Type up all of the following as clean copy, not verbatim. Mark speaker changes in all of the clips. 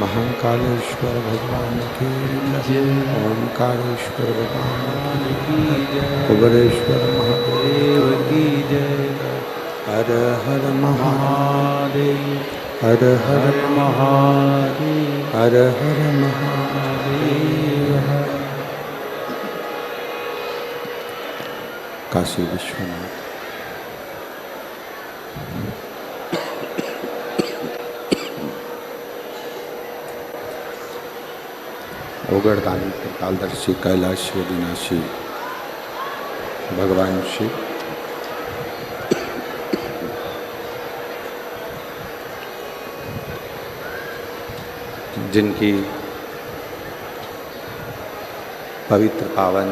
Speaker 1: महाकालेश्वर भगवान की जय, ओमकारेश्वर भगवान की जय, कुबेरेश्वर महादेव की जय। हर हर महादेव, हर हर महादेव, हर हर महादेव। काशी विश्वनाथ। ओगड़दानी त्रिकालदर्शी कैलाशी अविनाशी भगवान शिव जिनकी पवित्र पावन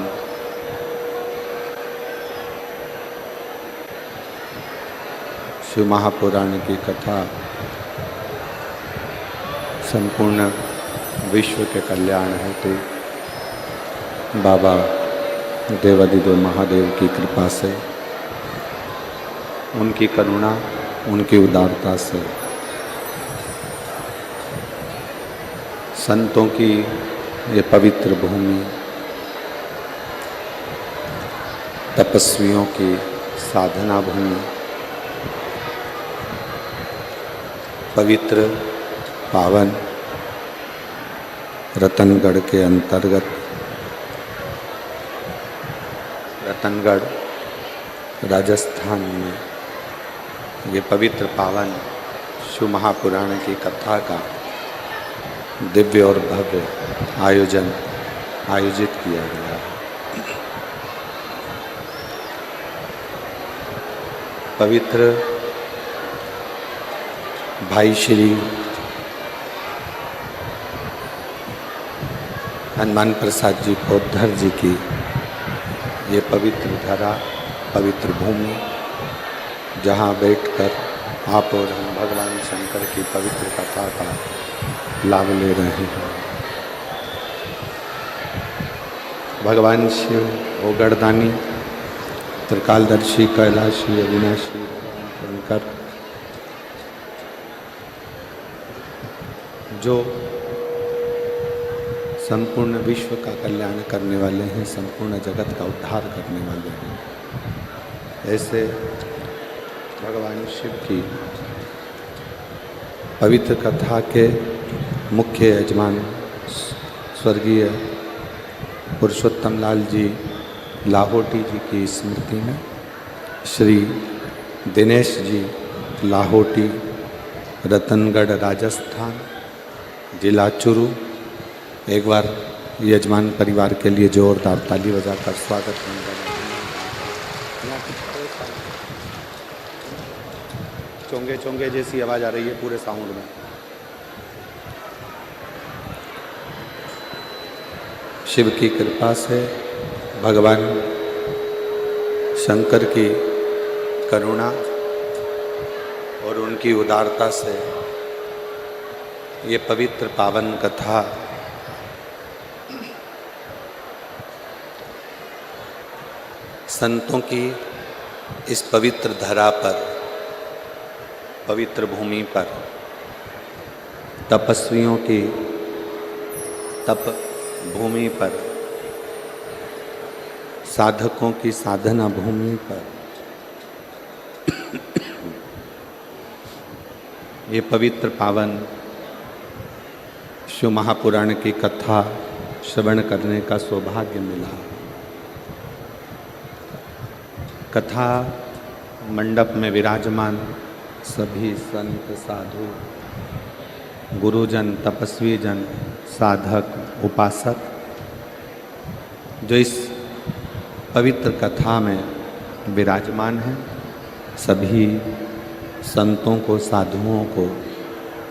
Speaker 1: शिव महापुराण की कथा संपूर्ण विश्व के कल्याण हेतु बाबा देवादिदेव महादेव की कृपा से, उनकी करुणा, उनकी उदारता से संतों की ये पवित्र भूमि, तपस्वियों की साधना भूमि, पवित्र पावन रतनगढ़ के अंतर्गत रतनगढ़ राजस्थान में ये पवित्र पावन शिव महापुराण की कथा का दिव्य और भव्य आयोजित किया गया है। पवित्र भाई श्री हनुमान प्रसाद जी पोद्धर जी की ये पवित्र धरा, पवित्र भूमि, जहाँ बैठकर आप और हम भगवान शंकर की पवित्र कथा का लाभ ले रहे हैं। भगवान शिव ओगड़दानी त्रिकालदर्शी कैलाशी अविनाशी शंकर जो संपूर्ण विश्व का कल्याण करने वाले हैं, संपूर्ण जगत का उद्धार करने वाले हैं, ऐसे भगवान शिव की पवित्र कथा के मुख्य यजमान स्वर्गीय पुरुषोत्तम लाल जी लाहोटी जी की स्मृति में श्री दिनेश जी लाहोटी, रतनगढ़ राजस्थान, जिला चुरू, एक बार यजमान परिवार के लिए जोरदार ताली बजाकर स्वागत करें। चोंगे चोंगे जैसी आवाज़ आ रही है पूरे साउंड में। शिव की कृपा से, भगवान शंकर की करुणा और उनकी उदारता से ये पवित्र पावन कथा संतों की इस पवित्र धरा पर, पवित्र भूमि पर, तपस्वियों की तप भूमि पर, साधकों की साधना भूमि पर ये पवित्र पावन शिव महापुराण की कथा श्रवण करने का सौभाग्य मिला। कथा मंडप में विराजमान सभी संत, साधु, गुरुजन, तपस्वी जन, साधक, उपासक जो इस पवित्र कथा में विराजमान हैं, सभी संतों को, साधुओं को,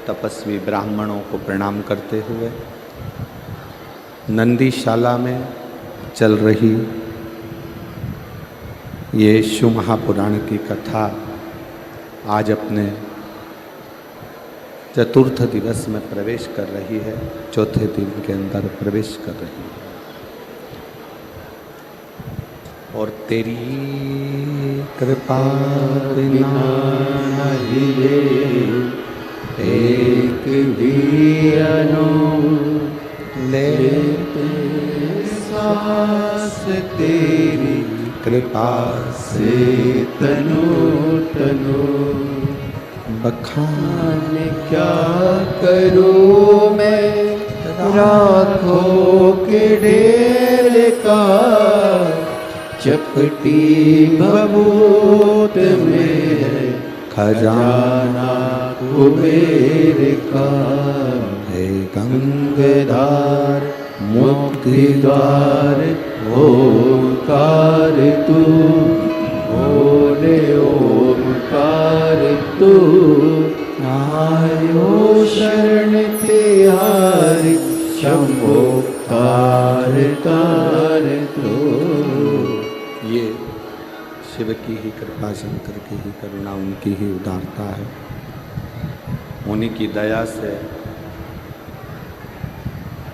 Speaker 1: तपस्वी ब्राह्मणों को प्रणाम करते हुए नंदीशाला में चल रही ये शिव महापुराण की कथा आज अपने चतुर्थ दिवस में प्रवेश कर रही है, चौथे दिन के अंदर प्रवेश कर रही है। और तेरी कृपा बिना नहीं रे
Speaker 2: एक भी लेते सांस तेरी
Speaker 1: कृपा
Speaker 2: से तनो तनो।
Speaker 1: बखान
Speaker 2: क्या करूं मैं राखों के ढेर का, चपटी भभूत में है खजाना कुबेर का।
Speaker 1: है
Speaker 2: गंगाधार मुक्ति द्वार ओंकार तू, बोले ओंकार तू। आयो शरण तिहारी शंभो तार तार तू।
Speaker 1: ये शिव की ही कृपा, शंकर की ही करुणा, उनकी ही उदारता है। उन्हीं की दया से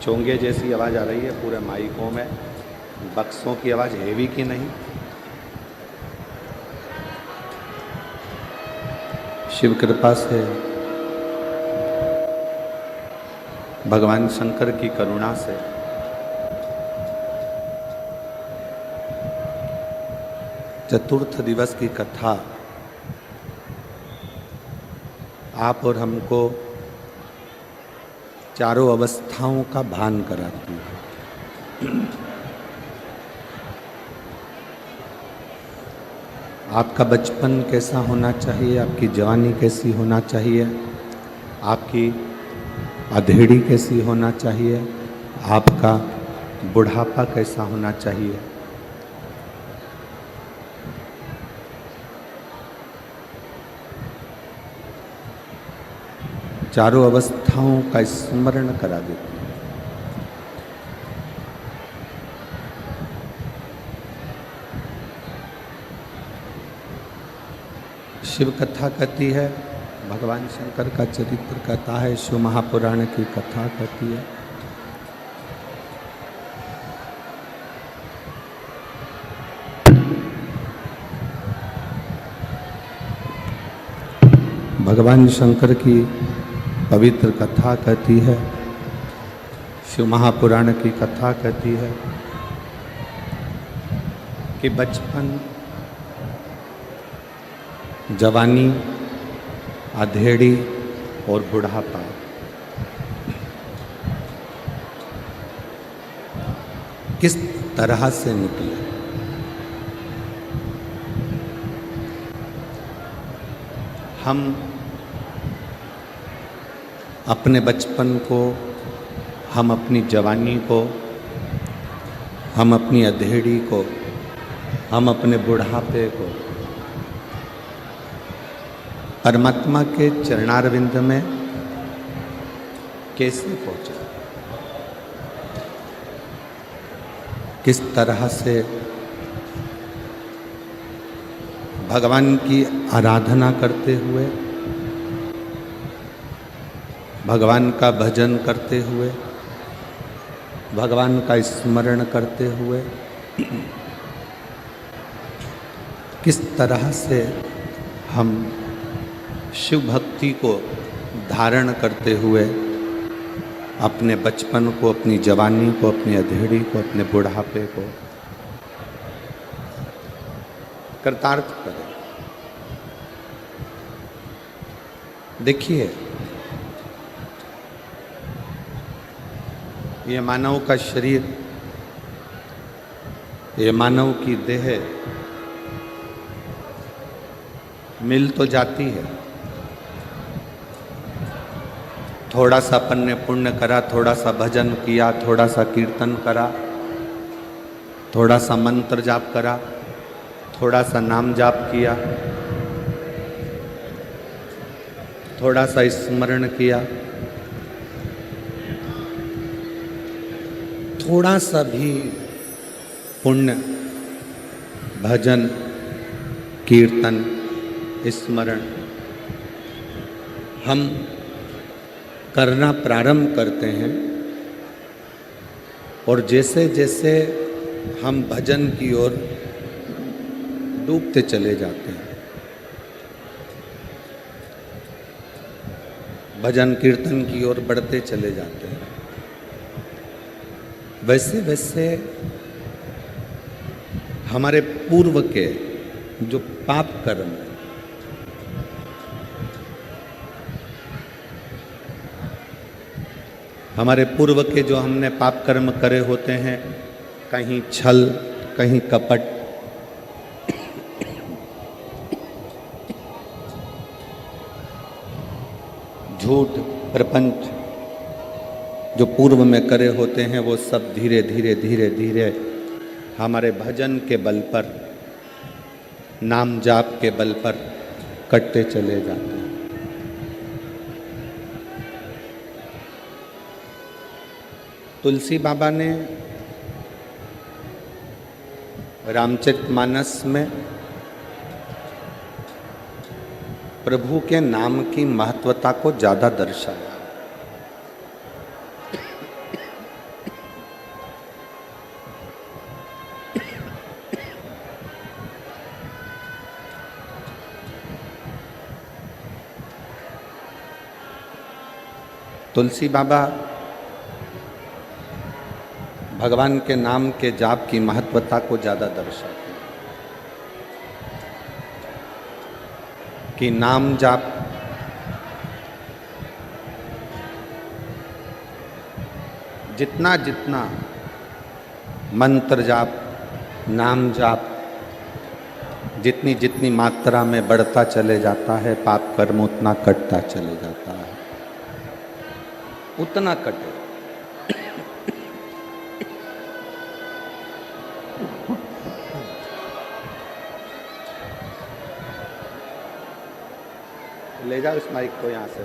Speaker 1: चोंगे जैसी आवाज़ आ रही है पूरे माइकों में। बक्सों की आवाज़ हेवी की नहीं। शिव कृपा से, भगवान शंकर की करुणा से चतुर्थ दिवस की कथा आप और हमको चारों अवस्थाओं का भान कराती है। आपका बचपन कैसा होना चाहिए, आपकी जवानी कैसी होना चाहिए, आपकी अधेड़ी कैसी होना चाहिए, आपका बुढ़ापा कैसा होना चाहिए। चारों अवस्थाओं का स्मरण करा देती है। शिव कथा कहती है, भगवान शंकर का चरित्र कहता है, शिव महापुराण की कथा कहती है। भगवान शंकर की पवित्र कथा कहती है, शिव महापुराण की कथा कहती है कि बचपन, जवानी, अधेड़ी और बुढ़ापा किस तरह से निकले। हम अपने बचपन को, हम अपनी जवानी को, हम अपनी अधेड़ी को, हम अपने बुढ़ापे को परमात्मा के चरणारविंद में कैसे पहुंचा, किस तरह से भगवान की आराधना करते हुए, भगवान का भजन करते हुए, भगवान का स्मरण करते हुए, किस तरह से हम शिव भक्ति को धारण करते हुए अपने बचपन को, अपनी जवानी को, अपनी अधेड़ी को, अपने बुढ़ापे को कृतार्थ करें। देखिए, ये मानव का शरीर, ये मानव की देह मिल तो जाती है। थोड़ा सा अपन ने पुण्य करा, थोड़ा सा भजन किया, थोड़ा सा कीर्तन करा, थोड़ा सा मंत्र जाप करा, थोड़ा सा नाम जाप किया, थोड़ा सा स्मरण किया, थोड़ा सा भी पुण्य, भजन, कीर्तन, स्मरण हम करना प्रारंभ करते हैं, और जैसे जैसे हम भजन की ओर डूबते चले जाते हैं, भजन कीर्तन की ओर बढ़ते चले जाते हैं, वैसे वैसे हमारे पूर्व के जो पाप कर्म है, हमारे पूर्व के जो हमने पाप कर्म करे होते हैं, कहीं छल, कहीं कपट, झूठ, प्रपंच, जो पूर्व में करे होते हैं, वो सब धीरे धीरे धीरे धीरे हमारे भजन के बल पर, नाम जाप के बल पर कटते चले जाते हैं। तुलसी बाबा ने रामचरितमानस में प्रभु के नाम की महत्वता को ज्यादा दर्शाया। तुलसी बाबा भगवान के नाम के जाप की महत्वता को ज्यादा दर्शाते हैं कि नाम जाप जितना जितना मंत्र जाप, नाम जाप जितनी जितनी मात्रा में बढ़ता चले जाता है, पाप कर्म उतना कटता चले जाता है, उतना कटे। ले जाओ इस माइक को, यहाँ से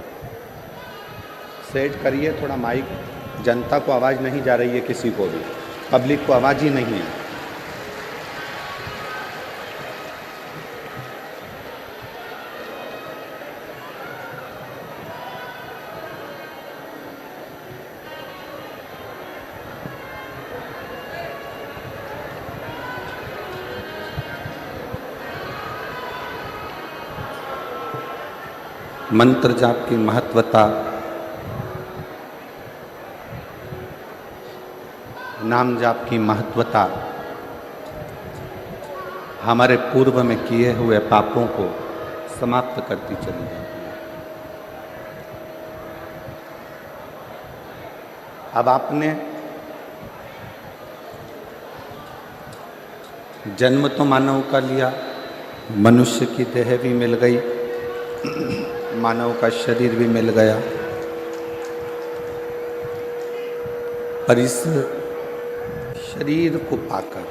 Speaker 1: सेट करिए थोड़ा माइक। जनता को आवाज़ नहीं जा रही है, किसी को भी, पब्लिक को आवाज़ ही नहीं है। मंत्र जाप की महत्वता, नाम जाप की महत्वता हमारे पूर्व में किए हुए पापों को समाप्त करती चली जाती है। अब आपने जन्म तो मानव का लिया, मनुष्य की देह भी मिल गई, मानव का शरीर भी मिल गया, पर इस शरीर को पाकर,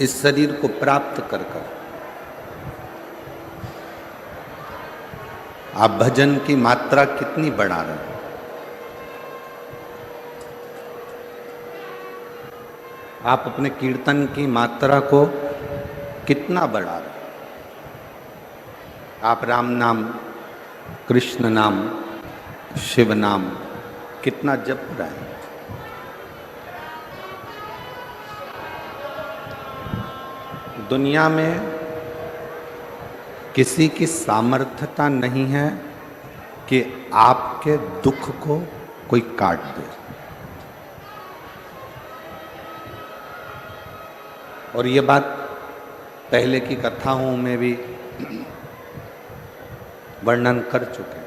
Speaker 1: इस शरीर को प्राप्त कर कर आप भजन की मात्रा कितनी बढ़ा रहे हैं? आप अपने कीर्तन की मात्रा को कितना बढ़ा रहे हैं? आप राम नाम, कृष्ण नाम, शिव नाम कितना जप रहे हैं? दुनिया में किसी की सामर्थ्यता नहीं है कि आपके दुख को कोई काट दे। और ये बात पहले की कथाओं में भी वर्णन कर चुके हैं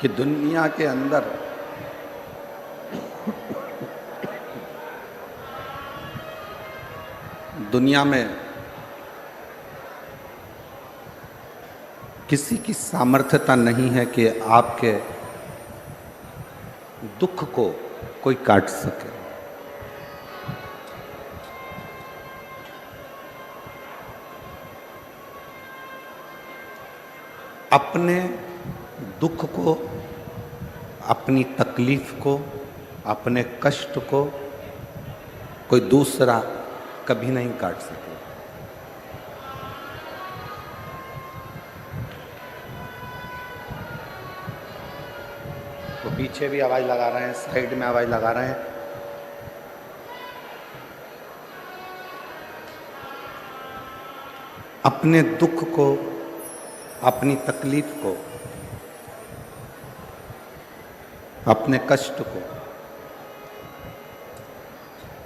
Speaker 1: कि दुनिया के अंदर दुनिया में किसी की सामर्थ्यता नहीं है कि आपके दुख को कोई काट सके। अपने दुख को, अपनी तकलीफ को, अपने कष्ट को कोई दूसरा कभी नहीं काट सके। तो पीछे भी आवाज़ लगा रहे हैं, साइड में आवाज़ लगा रहे हैं। अपने दुख को, अपनी तकलीफ को, अपने कष्ट को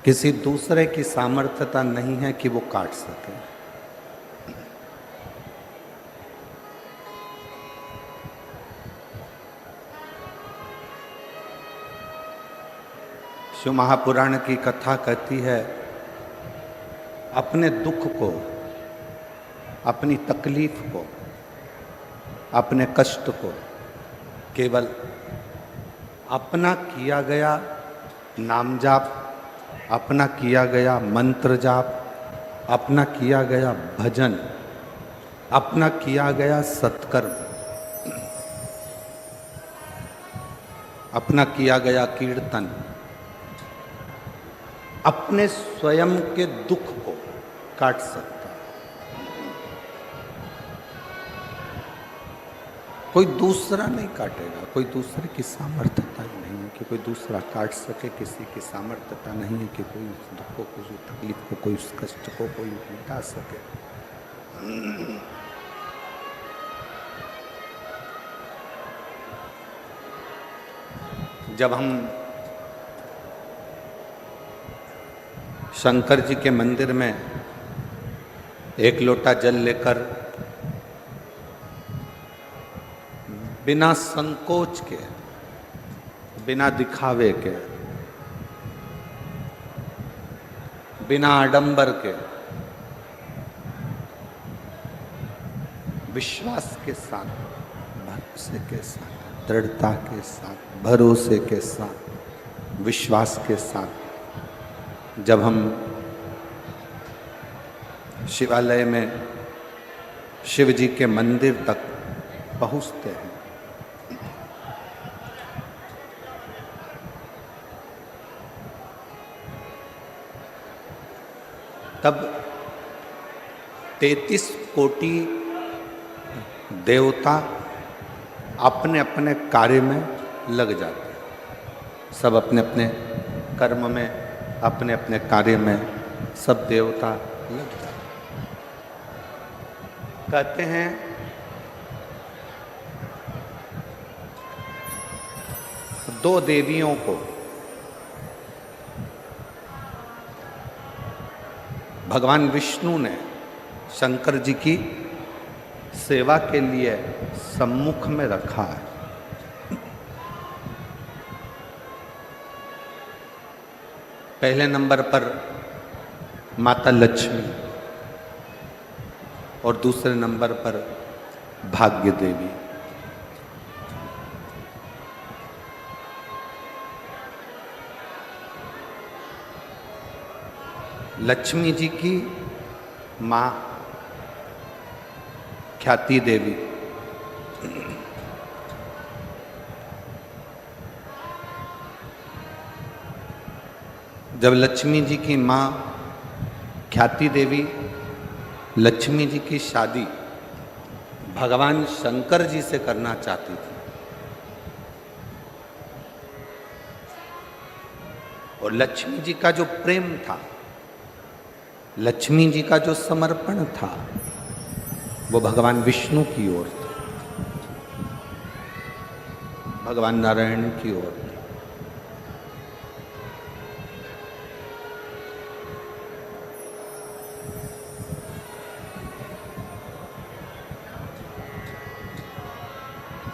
Speaker 1: किसी दूसरे की सामर्थ्यता नहीं है कि वो काट सके। शिव महापुराण की कथा कहती है, अपने दुख को, अपनी तकलीफ को, अपने कष्ट को केवल अपना किया गया नाम जाप, अपना किया गया मंत्र जाप, अपना किया गया भजन, अपना किया गया सत्कर्म, अपना किया गया कीर्तन, अपने स्वयं के दुख को काट सकता है। कोई दूसरा नहीं काटेगा, कोई दूसरे की सामर्थ्यता नहीं है कि कोई दूसरा काट सके, किसी की सामर्थ्यता नहीं है कि कोई उस दुख को, कोई तकलीफ को, कोई उस कष्ट को कोई मिटा सके। जब हम शंकर जी के मंदिर में एक लोटा जल लेकर बिना संकोच के, बिना दिखावे के, बिना आडंबर के, विश्वास के साथ, भरोसे के साथ, दृढ़ता के साथ, भरोसे के साथ, विश्वास के साथ जब हम शिवालय में शिव जी के मंदिर तक पहुँचते हैं, तब 33 कोटि देवता अपने अपने कार्य में लग जाते हैं। सब अपने अपने कर्म में, अपने अपने कार्य में सब देवता लग जाते हैं। कहते हैं दो देवियों को भगवान विष्णु ने शंकर जी की सेवा के लिए सम्मुख में रखा है। पहले नंबर पर माता लक्ष्मी और दूसरे नंबर पर भाग्य देवी। लक्ष्मी जी की माँ ख्याति देवी, जब लक्ष्मी जी की माँ ख्याति देवी लक्ष्मी जी की शादी भगवान शंकर जी से करना चाहती थी, और लक्ष्मी जी का जो प्रेम था, लक्ष्मी जी का जो समर्पण था, वो भगवान विष्णु की ओर था, भगवान नारायण की ओर था।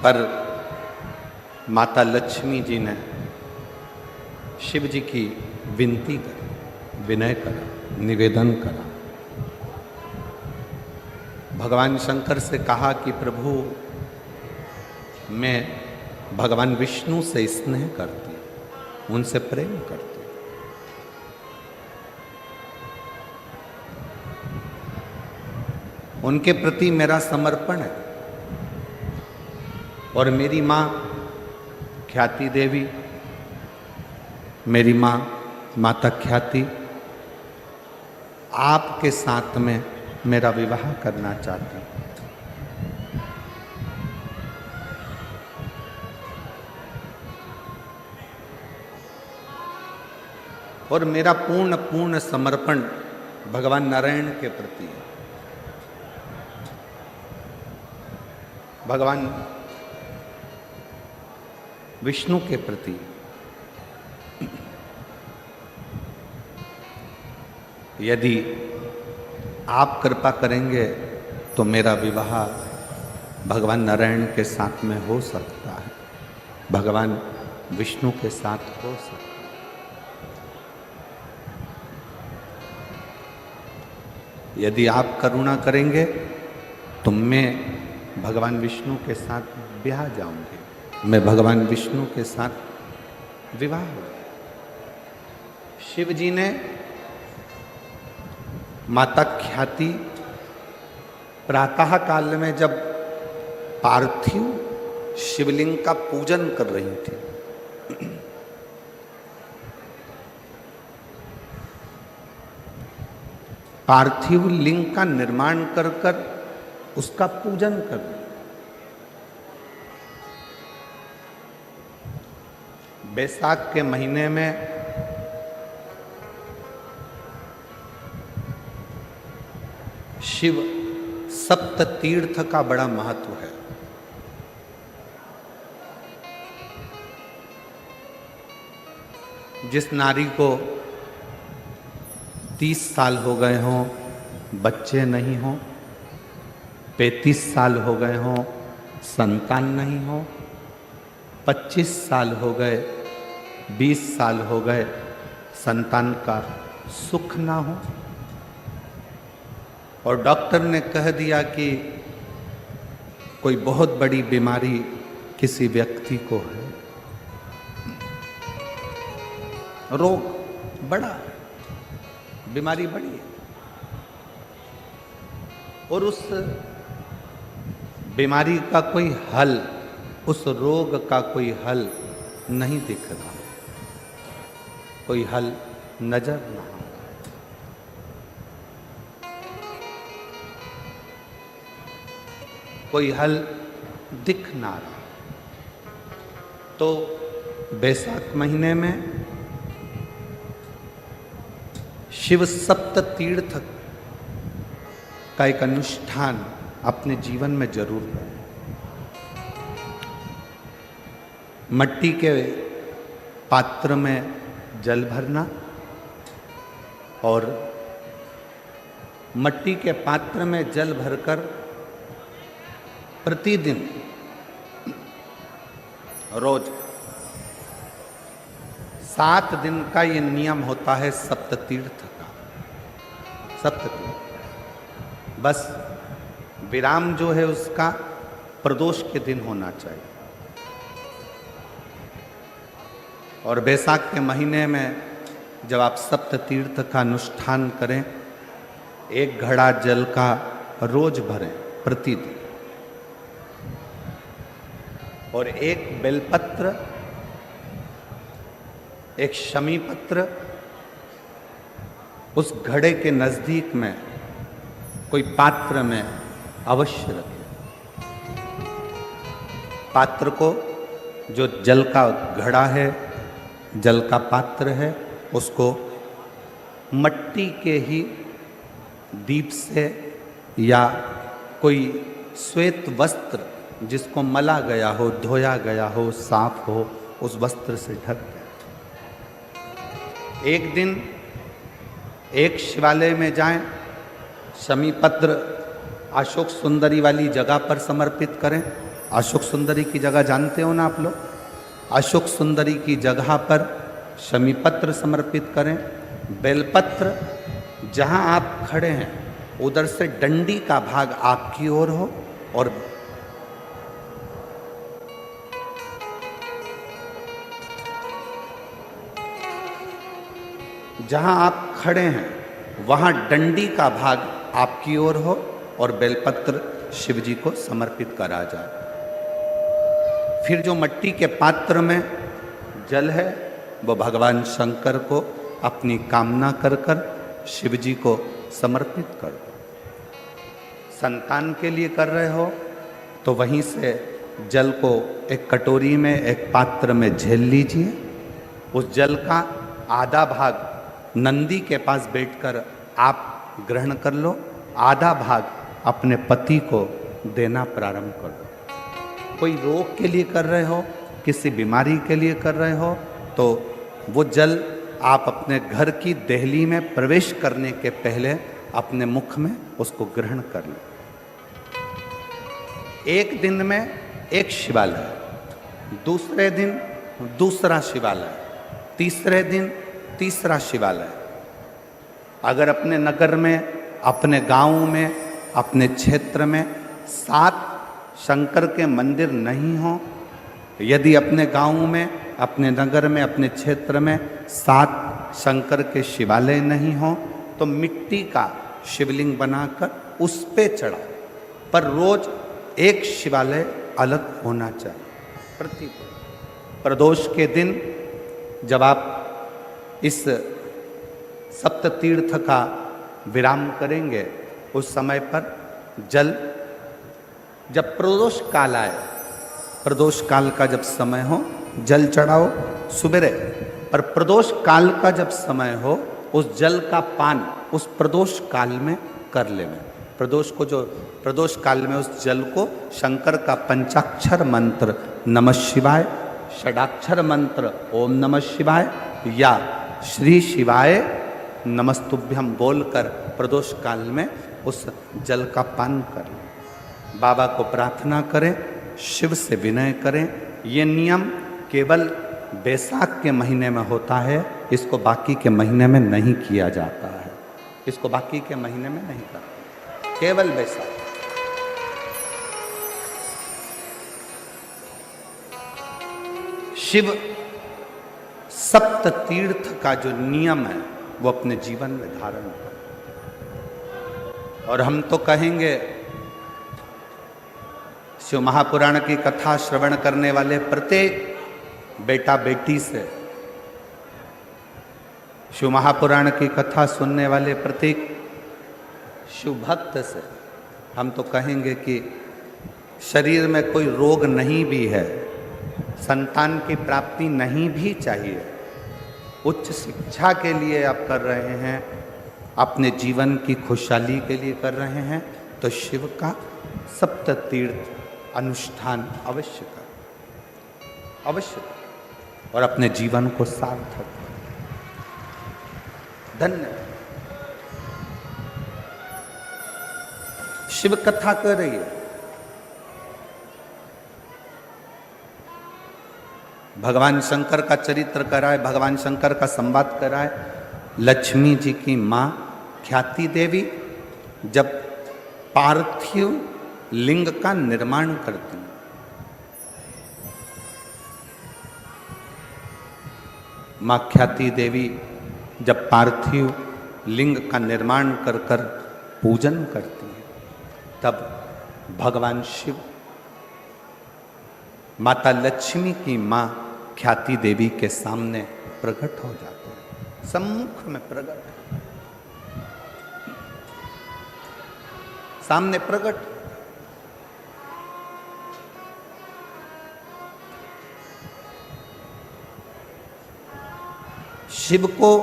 Speaker 1: पर माता लक्ष्मी जी ने शिव जी की विनती करी, विनय करा, निवेदन करा। भगवान शंकर से कहा कि प्रभु, मैं भगवान विष्णु से स्नेह करती, उनसे प्रेम करती, उनके प्रति मेरा समर्पण है, और मेरी माँ ख्याति देवी, मेरी माँ माता ख्याति आपके साथ में मेरा विवाह करना चाहती हैं। और मेरा पूर्ण पूर्ण समर्पण भगवान नारायण के प्रति है, भगवान विष्णु के प्रति। यदि आप कृपा करेंगे तो मेरा विवाह भगवान नारायण के साथ में हो सकता है, भगवान विष्णु के साथ हो सकता है। यदि आप करुणा करेंगे तो मैं भगवान विष्णु के साथ ब्याह जाऊंगी, मैं भगवान विष्णु के साथ विवाह हो। शिव जी ने माता ख्याति प्रातः काल में जब पार्थिव शिवलिंग का पूजन कर रही थी, पार्थिव लिंग का निर्माण कर कर उसका पूजन कर रही। बैसाख के महीने में शिव सप्त तीर्थ का बड़ा महत्व है। जिस नारी को 30 साल हो गए हों, बच्चे नहीं हों, 35 साल हो गए हों, संतान नहीं हो, 25 साल हो गए, 20 साल हो गए, संतान का सुख ना हो, और डॉक्टर ने कह दिया कि कोई बहुत बड़ी बीमारी किसी व्यक्ति को है, रोग बड़ा है, बीमारी बड़ी है, और उस बीमारी का कोई हल, उस रोग का कोई हल नहीं दिख रहा, कोई हल नजर ना आ, कोई हल दिख ना रहा। तो बैसाख महीने में शिव सप्त तीर्थ का एक अनुष्ठान अपने जीवन में जरूर करें। मट्टी के पात्र में जल भरना और मट्टी के पात्र में जल भरकर प्रतिदिन रोज 7 दिन का ये नियम होता है सप्त तीर्थ का। सप्त तीर्थ बस विराम जो है उसका प्रदोष के दिन होना चाहिए। और बैसाख के महीने में जब आप सप्त तीर्थ का अनुष्ठान करें, 1 घड़ा जल का रोज भरें प्रतिदिन, और 1 बेलपत्र, 1 शमी पत्र उस घड़े के नजदीक में कोई पात्र में अवश्य रखें। पात्र को, जो जल का घड़ा है, जल का पात्र है, उसको मट्टी के ही दीप से या कोई श्वेत वस्त्र जिसको मला गया हो, धोया गया हो, साफ हो, उस वस्त्र से ढक दें। एक दिन एक शिवालय में जाएं, शमी पत्र अशोक सुंदरी वाली जगह पर समर्पित करें। अशोक सुंदरी की जगह जानते हो ना आप लोग? अशोक सुंदरी की जगह पर शमी पत्र समर्पित करें। बेलपत्र जहां आप खड़े हैं उधर से डंडी का भाग आपकी ओर हो, और जहां आप खड़े हैं वहां डंडी का भाग आपकी ओर हो और बेलपत्र शिव जी को समर्पित करा जाए। फिर जो मट्टी के पात्र में जल है वो भगवान शंकर को अपनी कामना कर कर शिव जी को समर्पित कर दो। संतान के लिए कर रहे हो तो वहीं से जल को एक कटोरी में, एक पात्र में झेल लीजिए। उस जल का आधा भाग नंदी के पास बैठकर आप ग्रहण कर लो, आधा भाग अपने पति को देना प्रारंभ कर दो। कोई रोग के लिए कर रहे हो, किसी बीमारी के लिए कर रहे हो, तो वो जल आप अपने घर की देहली में प्रवेश करने के पहले अपने मुख में उसको ग्रहण कर लो। एक दिन में एक शिवालय, दूसरे दिन दूसरा शिवालय, तीसरे दिन तीसरा शिवालय। अगर अपने नगर में, अपने गांव में, अपने क्षेत्र में 7 शंकर के मंदिर नहीं हो, यदि अपने गांव में, अपने नगर में, अपने क्षेत्र में 7 शंकर के शिवालय नहीं हो, तो मिट्टी का शिवलिंग बनाकर उस पे चढ़ाओ, पर रोज एक शिवालय अलग होना चाहिए। प्रदोष के दिन जब आप इस सप्त तीर्थ का विराम करेंगे, उस समय पर जल, जब प्रदोष काल आए, प्रदोष काल का जब समय हो जल चढ़ाओ सुबेरे, पर प्रदोष काल का जब समय हो उस जल का पान उस प्रदोष काल में कर लेना। प्रदोष को, जो प्रदोष काल में उस जल को शंकर का पंचाक्षर मंत्र नमः शिवाय, षडाक्षर मंत्र ओम नमः शिवाय या श्री शिवाय नमस्तुभ्यम बोलकर प्रदोष काल में उस जल का पान करें। बाबा को प्रार्थना करें, शिव से विनय करें। ये नियम केवल बैसाख के महीने में होता है, इसको बाकी के महीने में नहीं किया जाता है। इसको बाकी के महीने में नहीं करते, केवल बैसाख। शिव सप्त तीर्थ का जो नियम है वो अपने जीवन में धारण करें। और हम तो कहेंगे, शिव महापुराण की कथा श्रवण करने वाले प्रत्येक बेटा बेटी से, शिव महापुराण की कथा सुनने वाले प्रत्येक शिव भक्त से हम तो कहेंगे कि शरीर में कोई रोग नहीं भी है, संतान की प्राप्ति नहीं भी चाहिए, उच्च शिक्षा के लिए आप कर रहे हैं, अपने जीवन की खुशहाली के लिए कर रहे हैं, तो शिव का सप्त तीर्थ अनुष्ठान अवश्य करें, अवश्य करें और अपने जीवन को सार्थक करें। धन्यवाद। शिव कथा कर रही है, भगवान शंकर का चरित्र कराए, भगवान शंकर का संवाद कराए। लक्ष्मी जी की माँ ख्याति देवी जब पार्थिव लिंग का निर्माण करती हैं, माँ ख्याति देवी जब पार्थिव लिंग का निर्माण कर कर पूजन करती हैं, तब भगवान शिव माता लक्ष्मी की माँ ख्याति देवी के सामने प्रकट हो जाते हैं, सम्मुख में प्रकट, सामने प्रकट। शिव को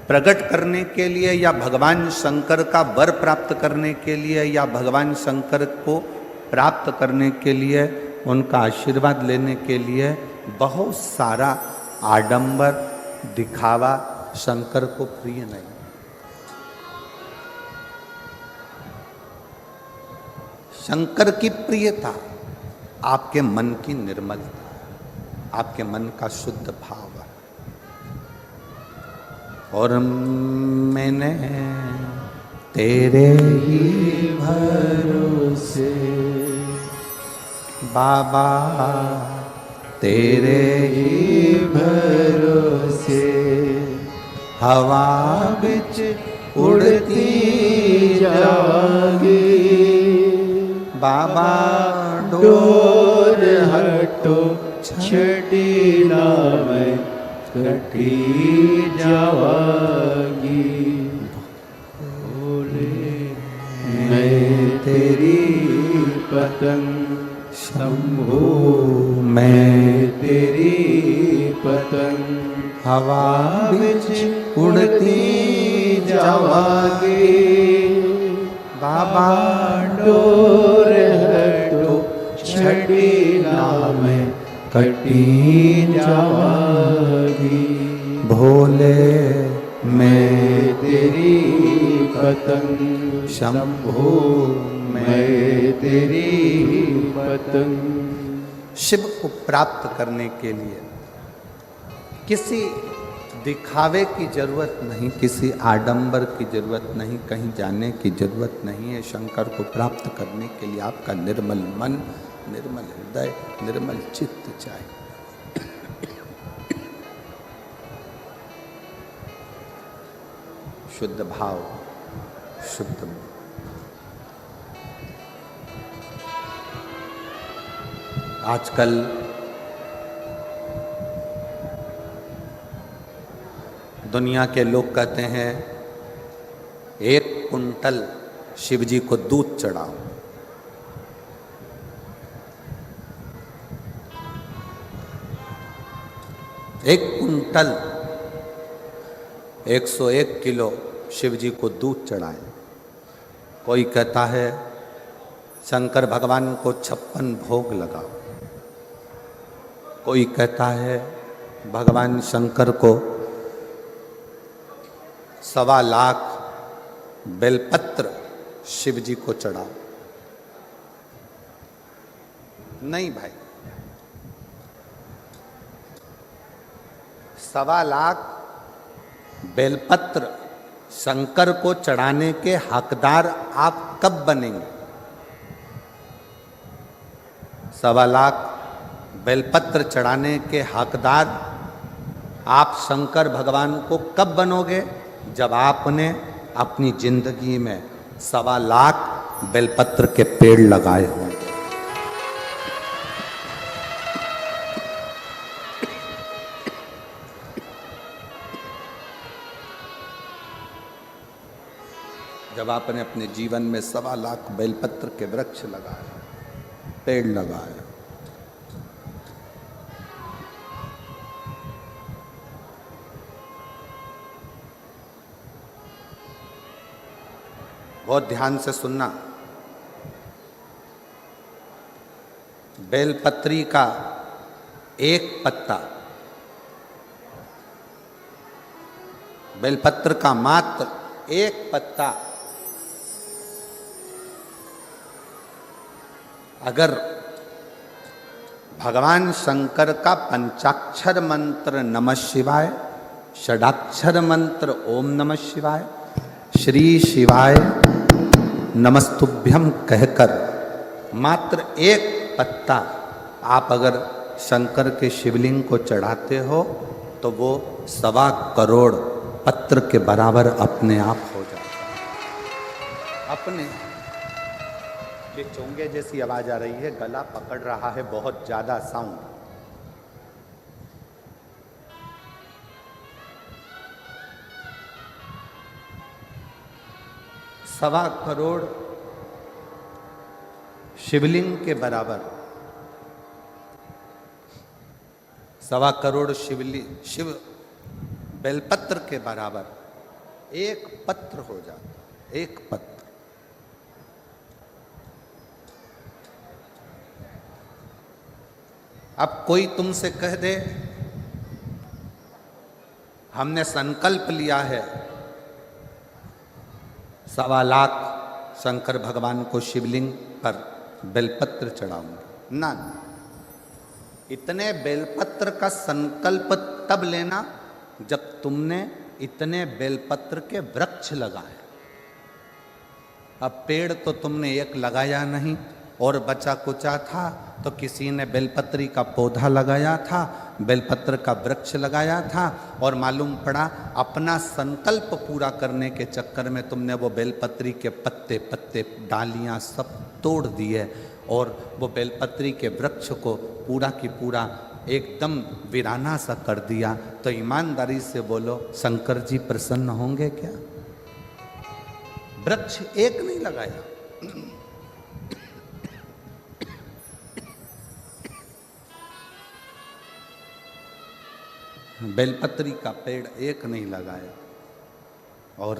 Speaker 1: प्रकट करने के लिए या भगवान शंकर का वर प्राप्त करने के लिए या भगवान शंकर को प्राप्त करने के लिए, उनका आशीर्वाद लेने के लिए बहुत सारा आडंबर दिखावा शंकर को प्रिय नहीं। शंकर की प्रियता आपके मन की निर्मलता, आपके मन का शुद्ध भाव है। और मैंने तेरे ही भरोसे बाबा, तेरे ही भरोसे हवा बिच उड़ती जागी, बाबा डोर हटो छड़ी नाम कटी जावागी। मैं तेरी पतंग शंभो, मैं तेरी पतंग हवा
Speaker 2: बिच उड़ती जावांगे
Speaker 1: बाबा
Speaker 2: डोर हटो छड़ी नाम कटी जावांगी
Speaker 1: भोले
Speaker 2: मैं तेरी पतंग शंभो मैं तेरी पतंग।
Speaker 1: शिव को प्राप्त करने के लिए किसी दिखावे की जरूरत नहीं, किसी आडंबर की जरूरत नहीं, कहीं जाने की जरूरत नहीं है। शंकर को प्राप्त करने के लिए आपका निर्मल मन, निर्मल हृदय, निर्मल चित्त चाहिए। शुद्ध भाव, शुद्ध मन। आजकल दुनिया के लोग कहते हैं 1 कुंटल शिव जी को दूध चढ़ाओ। एक कुंटल 101 किलो शिव जी को दूध चढ़ाएं। कोई कहता है शंकर भगवान को 56 भोग लगाओ। कोई कहता है भगवान शंकर को 1.25 लाख बेलपत्र शिव जी को चढ़ाओ। नहीं भाई, 1.25 लाख बेलपत्र शंकर को चढ़ाने के हकदार आप कब बनेंगे? 1.25 लाख बेलपत्र चढ़ाने के हकदार आप शंकर भगवान को कब बनोगे? जब आपने अपनी जिंदगी में 1.25 लाख बेलपत्र के पेड़ लगाए होंगे। जब आपने अपने जीवन में 1.25 लाख बेलपत्र के वृक्ष लगाए, पेड़ लगाए, बहुत ध्यान से सुनना। बेलपत्री का एक पत्ता, बेलपत्र का मात्र एक पत्ता अगर भगवान शंकर का पंचाक्षर मंत्र नमः शिवाय, षडाक्षर मंत्र ओम नमः शिवाय, श्री शिवाय नमस्तुभ्यम कहकर मात्र एक पत्ता आप अगर शंकर के शिवलिंग को चढ़ाते हो तो वो 1.25 करोड़ पत्र के बराबर अपने आप हो जाता है। अपने ये चोंगे जैसी आवाज आ रही है, गला पकड़ रहा है बहुत ज्यादा साउंड। सवा करोड़ शिवलिंग के बराबर, 1.25 करोड़ शिव बेलपत्र के बराबर एक पत्र हो जाता, एक पत्र। अब कोई तुमसे कह दे हमने संकल्प लिया है 1.25 लाख शंकर भगवान को शिवलिंग पर बेलपत्र चढ़ाऊंगे, ना, इतने बेलपत्र का संकल्प तब लेना जब तुमने इतने बेलपत्र के वृक्ष लगाए। अब पेड़ तो तुमने एक लगाया नहीं और बचा कुचा था तो किसी ने बेलपत्री का पौधा लगाया था, बेलपत्र का वृक्ष लगाया था और मालूम पड़ा अपना संकल्प पूरा करने के चक्कर में तुमने वो बेलपत्री के पत्ते पत्ते डालियां सब तोड़ दिए और वो बेलपत्री के वृक्ष को पूरा की पूरा एकदम वीराना सा कर दिया। तो ईमानदारी से बोलो शंकर जी प्रसन्न होंगे क्या? वृक्ष एक नहीं लगाया, बेलपत्री का पेड़ एक नहीं लगाया और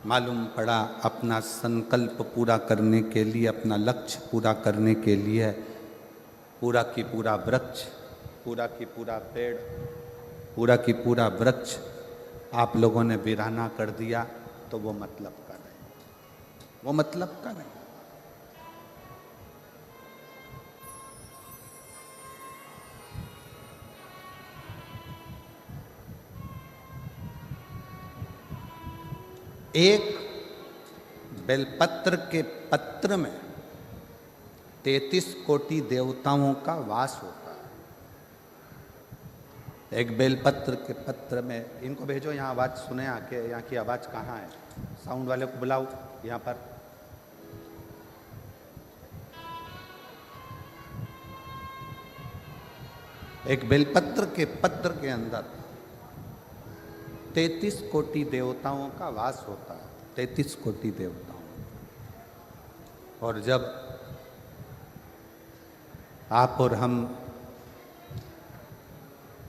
Speaker 1: मालूम पड़ा अपना संकल्प पूरा करने के लिए, अपना लक्ष्य पूरा करने के लिए पूरा की पूरा वृक्ष, पूरा की पूरा पेड़, पूरा की पूरा वृक्ष आप लोगों ने वीराना कर दिया, तो वो मतलब का नहीं, वो मतलब का नहीं। एक बेलपत्र के पत्र में 33 कोटि देवताओं का वास होता है। एक बेलपत्र के पत्र में, इनको भेजो यहाँ आवाज़ सुने आके, यहाँ की आवाज़ कहाँ है, साउंड वाले को बुलाओ यहाँ पर। एक बेलपत्र के पत्र के अंदर 33 कोटि देवताओं का वास होता है, 33 कोटि देवताओं। और जब आप और हम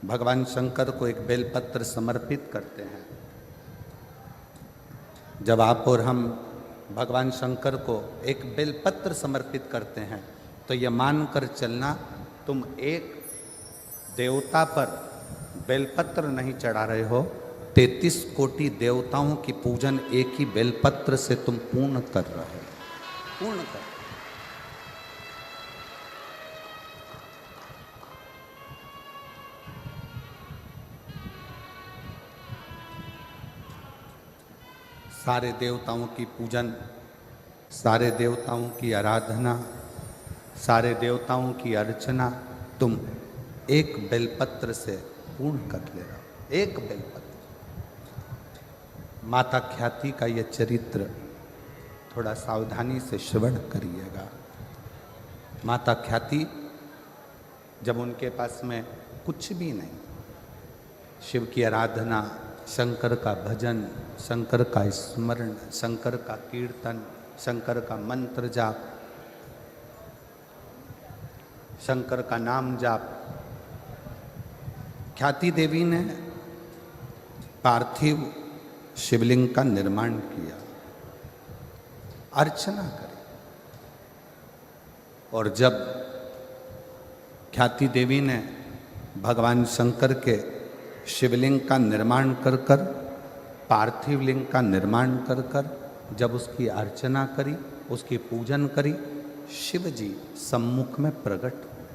Speaker 1: भगवान शंकर को एक बेलपत्र समर्पित करते हैं, जब आप और हम भगवान शंकर को एक बेलपत्र समर्पित करते हैं, तो ये मानकर चलना तुम एक देवता पर बेलपत्र नहीं चढ़ा रहे हो, 33 कोटि देवताओं की पूजन एक ही बेलपत्र से तुम पूर्ण कर रहे हो, पूर्ण कर। सारे देवताओं की पूजन, सारे देवताओं की आराधना, सारे देवताओं की अर्चना तुम एक बेलपत्र से पूर्ण कर ले रहे हो, एक बेलपत्र। माता ख्याति का यह चरित्र थोड़ा सावधानी से श्रवण करिएगा। माता ख्याति, जब उनके पास में कुछ भी नहीं, शिव की आराधना, शंकर का भजन, शंकर का स्मरण, शंकर का कीर्तन, शंकर का मंत्र जाप, शंकर का नाम जाप, ख्याति देवी ने पार्थिव शिवलिंग का निर्माण किया, अर्चना करी। और जब ख्याति देवी ने भगवान शंकर के शिवलिंग का निर्माण कर कर, पार्थिव लिंग का निर्माण कर कर जब उसकी अर्चना करी, उसकी पूजन करी, शिव जी सम्मुख में प्रकट हुए,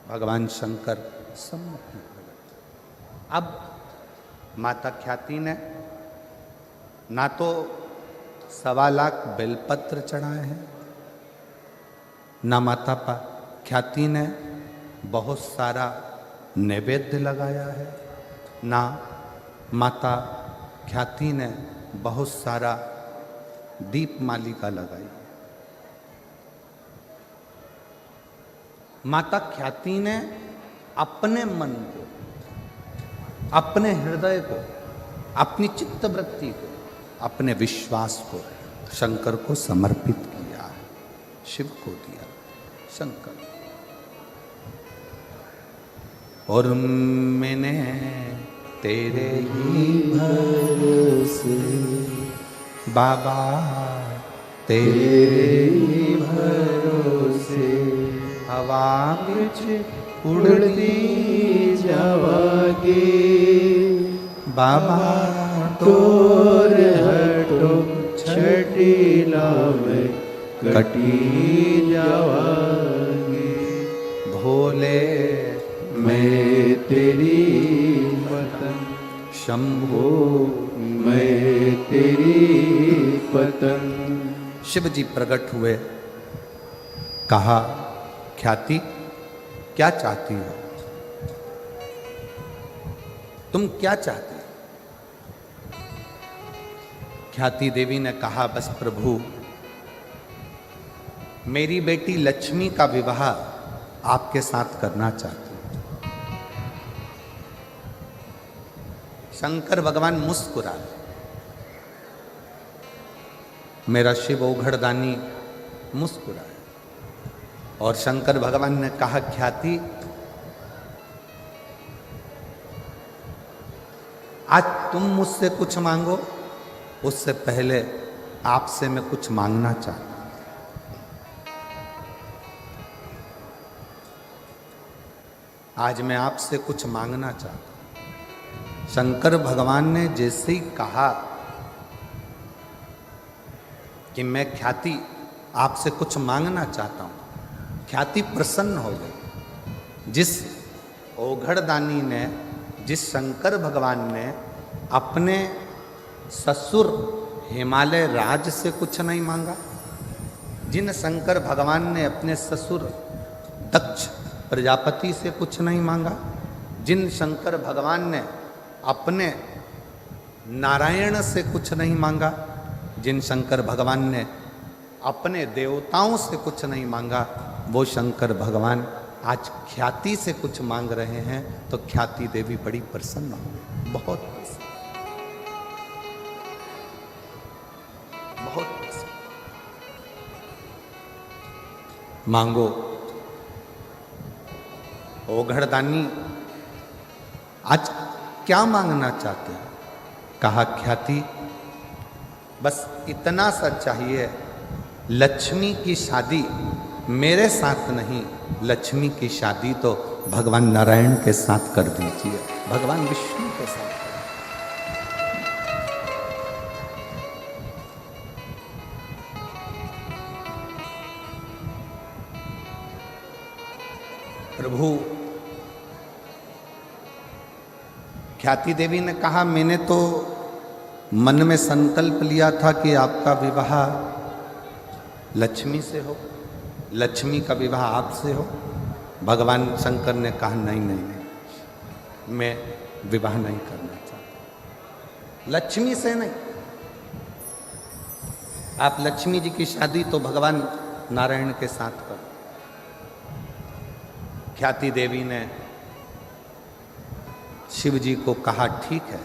Speaker 1: भगवान शंकर सम्मुख में प्रकट। अब माता ख्याति ने ना तो 1.25 लाख बेलपत्र चढ़ाए हैं, ना माता ख्याति ने बहुत सारा नैवेद्य लगाया है, ना माता ख्याति ने बहुत सारा दीप मालिका लगाई। माता ख्याति ने अपने मन को, अपने हृदय को, अपनी चित्त वृत्ति को, अपने विश्वास को शंकर को समर्पित किया है, शिव को दिया शंकर। और मैंने तेरे ही भरोसे बाबा, तेरे ही भरोसे हवा बिच उड़ती जावागे बाबा, तोर हटो छटीला में कटी जावागे। भोले मैं तेरी पतंग, शंभो मैं तेरी पतंग। शिव जी प्रकट हुए, कहा ख्याति क्या चाहती हो, तुम क्या चाहती हो? ख्याति देवी ने कहा, बस प्रभु, मेरी बेटी लक्ष्मी का विवाह आपके साथ करना चाहती हूं। शंकर भगवान मुस्कुराए, मेरा शिव ओघड़दानी मुस्कुराए, और शंकर भगवान ने कहा, ख्याति आज तुम मुझसे कुछ मांगो, उससे पहले आपसे मैं कुछ मांगना चाहता हूं। आज मैं आपसे कुछ मांगना चाहता हूं। शंकर भगवान ने जैसे ही कहा कि मैं ख्याति आपसे कुछ मांगना चाहता हूं, ख्याति प्रसन्न हो गई। जिस ओघड़दानी ने, जिस शंकर भगवान ने अपने ससुर हिमालय राज से कुछ नहीं मांगा, जिन शंकर भगवान ने अपने ससुर दक्ष प्रजापति से कुछ नहीं मांगा, जिन शंकर भगवान ने अपने नारायण से कुछ नहीं मांगा, जिन शंकर भगवान ने अपने देवताओं से कुछ नहीं मांगा, वो शंकर भगवान आज ख्याति से कुछ मांग रहे हैं। तो ख्याति देवी बड़ी प्रसन्न हो गई, बहुत प्रसन्न, बहुत प्रसन्न। मांगो। ओघड़दानी आज क्या मांगना चाहते हैं? कहा ख्याति बस इतना सा चाहिए, लक्ष्मी की शादी मेरे साथ नहीं, लक्ष्मी की शादी तो भगवान नारायण के साथ कर दीजिए, भगवान विष्णु के साथ। प्रभु, ख्याति देवी ने कहा मैंने तो मन में संकल्प लिया था कि आपका विवाह लक्ष्मी से हो, लक्ष्मी का विवाह आपसे हो। भगवान शंकर ने कहा नहीं नहीं नहीं, मैं विवाह नहीं करना चाहता, लक्ष्मी से नहीं। आप लक्ष्मी जी की शादी तो भगवान नारायण के साथ करो। ख्याति देवी ने शिव जी को कहा ठीक है,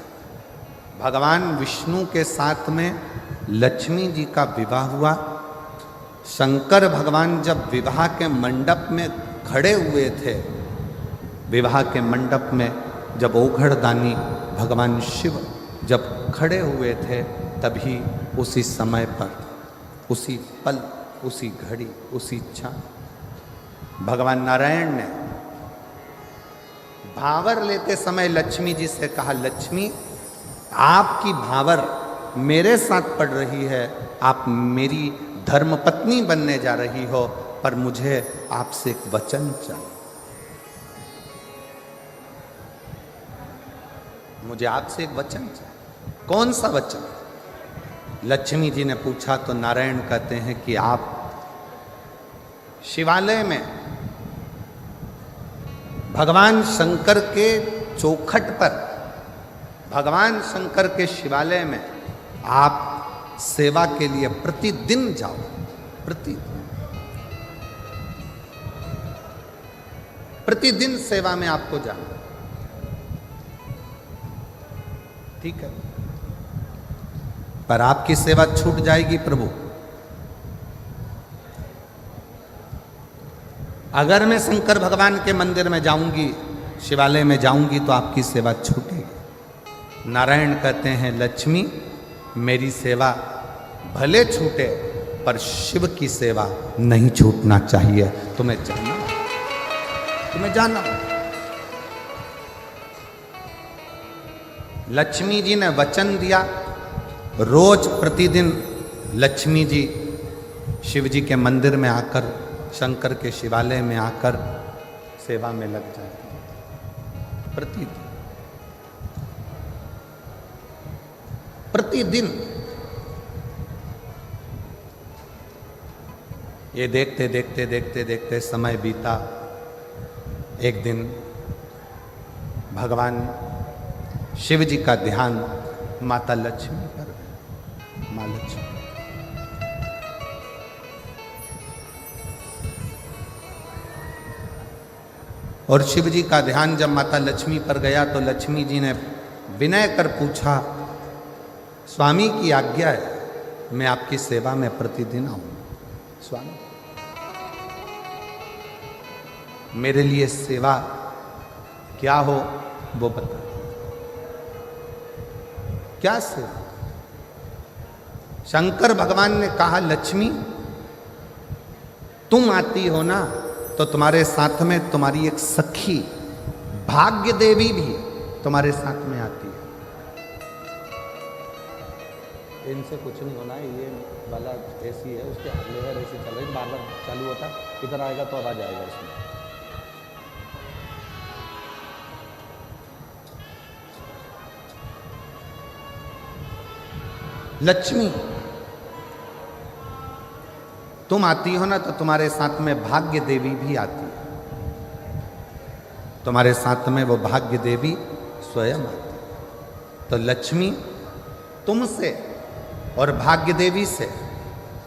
Speaker 1: भगवान विष्णु के साथ में लक्ष्मी जी का विवाह हुआ। शंकर भगवान जब विवाह के मंडप में खड़े हुए थे, विवाह के मंडप में जब ओघड़दानी भगवान शिव जब खड़े हुए थे, तभी उसी समय पर, उसी पल, उसी घड़ी, उसी क्षण भगवान नारायण ने भावर लेते समय लक्ष्मी जी से कहा, लक्ष्मी आपकी भावर मेरे साथ पड़ रही है, आप मेरी धर्मपत्नी बनने जा रही हो, पर मुझे आपसे एक वचन चाहिए, मुझे आपसे एक वचन चाहिए। कौन सा वचन? लक्ष्मी जी ने पूछा तो नारायण कहते हैं कि आप शिवालय में भगवान शंकर के चौखट पर, भगवान शंकर के शिवालय में आप सेवा के लिए प्रतिदिन जाओ, प्रतिदिन सेवा में आपको जाना, ठीक है? पर आपकी सेवा छूट जाएगी प्रभु। अगर मैं शंकर भगवान के मंदिर में जाऊंगी, शिवालय में जाऊंगी, तो आपकी सेवा छूटेगी। नारायण कहते हैं, लक्ष्मी मेरी सेवा भले छूटे, पर शिव की सेवा नहीं छूटना चाहिए। तुम्हें जाना, तुम्हें जाना। लक्ष्मी जी ने वचन दिया, रोज प्रतिदिन लक्ष्मी जी शिव जी के मंदिर में आकर, शंकर के शिवालय में आकर सेवा में लग जाती, प्रतिदिन प्रतिदिन। ये देखते देखते देखते देखते समय बीता। एक दिन भगवान शिव जी का ध्यान माता लक्ष्मी पर गया। माँ लक्ष्मी, और शिव जी का ध्यान जब माता लक्ष्मी पर गया तो लक्ष्मी जी ने विनय कर पूछा, स्वामी की आज्ञा है, मैं आपकी सेवा में प्रतिदिन आऊंगा। स्वामी, मेरे लिए सेवा क्या हो वो बता। क्या सेवा? शंकर भगवान ने कहा लक्ष्मी तुम आती हो ना तो तुम्हारे साथ में तुम्हारी एक सखी भाग्य देवी भी तुम्हारे साथ में आती है। इनसे कुछ नहीं होना है, ये वाला ऐसी है, उसके लेयर ऐसी चल रही, बार बार चालू होता, इधर आएगा तो आवाज आएगा इसमें। लक्ष्मी तुम आती हो ना तो तुम्हारे साथ में भाग्य देवी भी आती है, तुम्हारे साथ में वो भाग्य देवी स्वयं आती है। तो लक्ष्मी तुमसे और भाग्य देवी से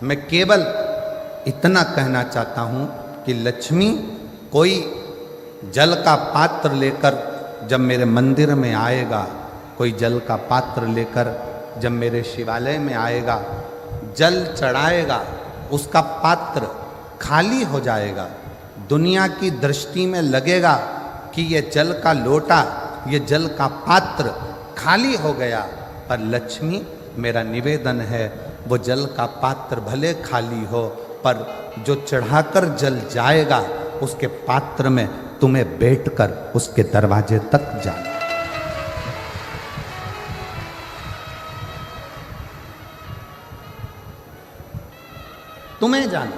Speaker 1: मैं केवल इतना कहना चाहता हूं कि लक्ष्मी कोई जल का पात्र लेकर जब मेरे मंदिर में आएगा, कोई जल का पात्र लेकर जब मेरे शिवालय में आएगा, जल चढ़ाएगा, उसका पात्र खाली हो जाएगा, दुनिया की दृष्टि में लगेगा कि ये जल का लोटा, ये जल का पात्र खाली हो गया। पर लक्ष्मी मेरा निवेदन है वो जल का पात्र भले खाली हो पर जो चढ़ाकर जल जाएगा उसके पात्र में तुम्हें बैठकर उसके दरवाजे तक जाना। तुम्हें जाना।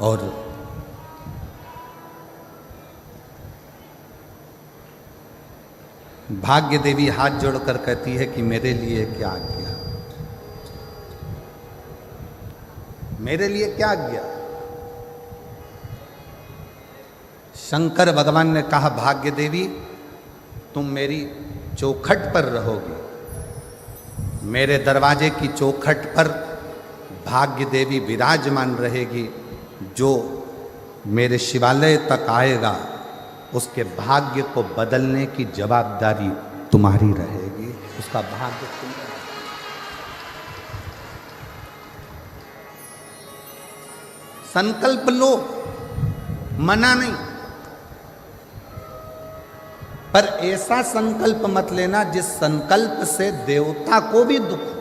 Speaker 1: और भाग्य देवी हाथ जोड़कर कहती है कि मेरे लिए क्या आज्ञा, मेरे लिए क्या आज्ञा। शंकर भगवान ने कहा भाग्य देवी तुम मेरी चौखट पर रहोगी, मेरे दरवाजे की चौखट पर भाग्य देवी विराजमान रहेगी। जो मेरे शिवालय तक आएगा उसके भाग्य को बदलने की जवाबदारी तुम्हारी रहेगी, उसका भाग्य तुम्हारा। संकल्प लो, मना नहीं, पर ऐसा संकल्प मत लेना जिस संकल्प से देवता को भी दुख हो।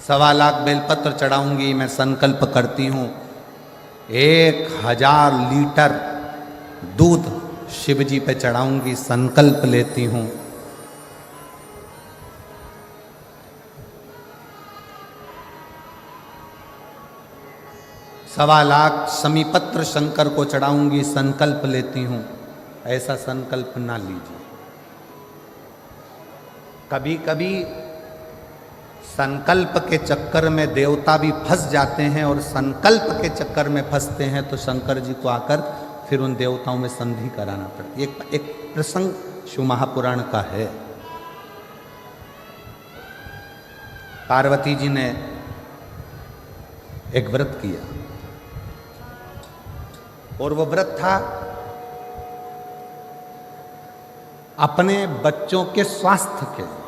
Speaker 1: सवा लाख बेलपत्र चढ़ाऊंगी, मैं संकल्प करती हूं 1000 लीटर दूध शिव जी पे चढ़ाऊंगी, संकल्प लेती हूं। सवा लाख समीपत्र शंकर को चढ़ाऊंगी, संकल्प लेती हूं। ऐसा संकल्प ना लीजिए। कभी कभी संकल्प के चक्कर में देवता भी फंस जाते हैं और संकल्प के चक्कर में फंसते हैं तो शंकर जी को आकर फिर उन देवताओं में संधि कराना पड़ता है। एक प्रसंग शिव महापुराण का है। पार्वती जी ने एक व्रत किया और वो व्रत था अपने बच्चों के स्वास्थ्य के लिए।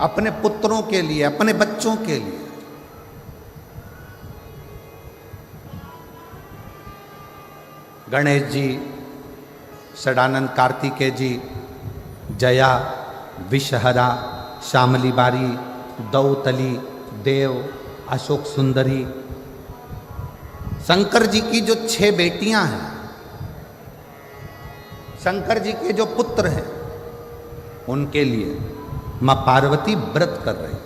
Speaker 1: अपने पुत्रों के लिए, अपने बच्चों के लिए। गणेश जी, षडानंद कार्तिकेय जी, जया, विषहरा, श्यामली बारी, दौतली, देव, अशोक सुंदरी, शंकर जी की जो 6 बेटियां हैं, शंकर जी के जो पुत्र हैं, उनके लिए मां पार्वती व्रत कर रही।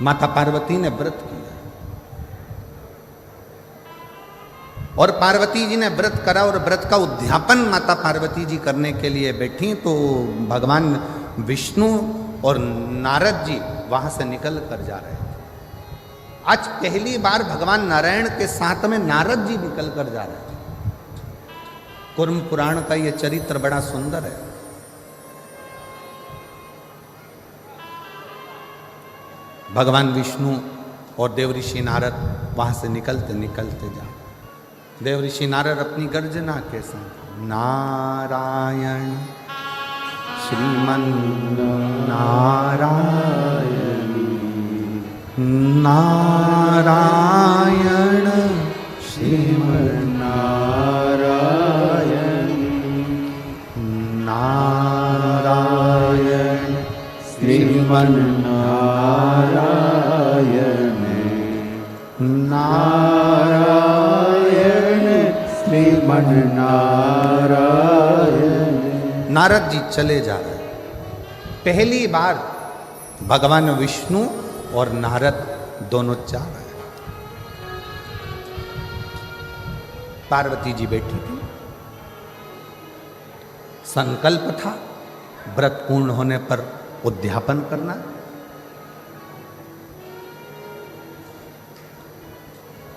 Speaker 1: माता पार्वती ने व्रत किया और पार्वती जी ने व्रत करा और व्रत का उद्यापन माता पार्वती जी करने के लिए बैठी तो भगवान विष्णु और नारद जी वहां से निकल कर जा रहे थे। आज पहली बार भगवान नारायण के साथ में नारद जी निकल कर जा रहे हैं। कुर्म पुराण का यह चरित्र बड़ा सुंदर है। भगवान विष्णु और देवऋषि नारद वहाँ से निकलते निकलते जा। देवऋषि नारद अपनी गर्जना के साथ नारायण श्रीमन नारायण नारायण
Speaker 2: श्रीमन नारायण
Speaker 1: नारायण
Speaker 2: श्रीमन नारायण नारायण श्रीमन नारायण।
Speaker 1: नारद जी चले जा रहे हैं। पहली बार भगवान विष्णु और नारद दोनों जा रहे हैं। पार्वती जी बैठी थी। संकल्प था व्रत पूर्ण होने पर उद्यापन करना।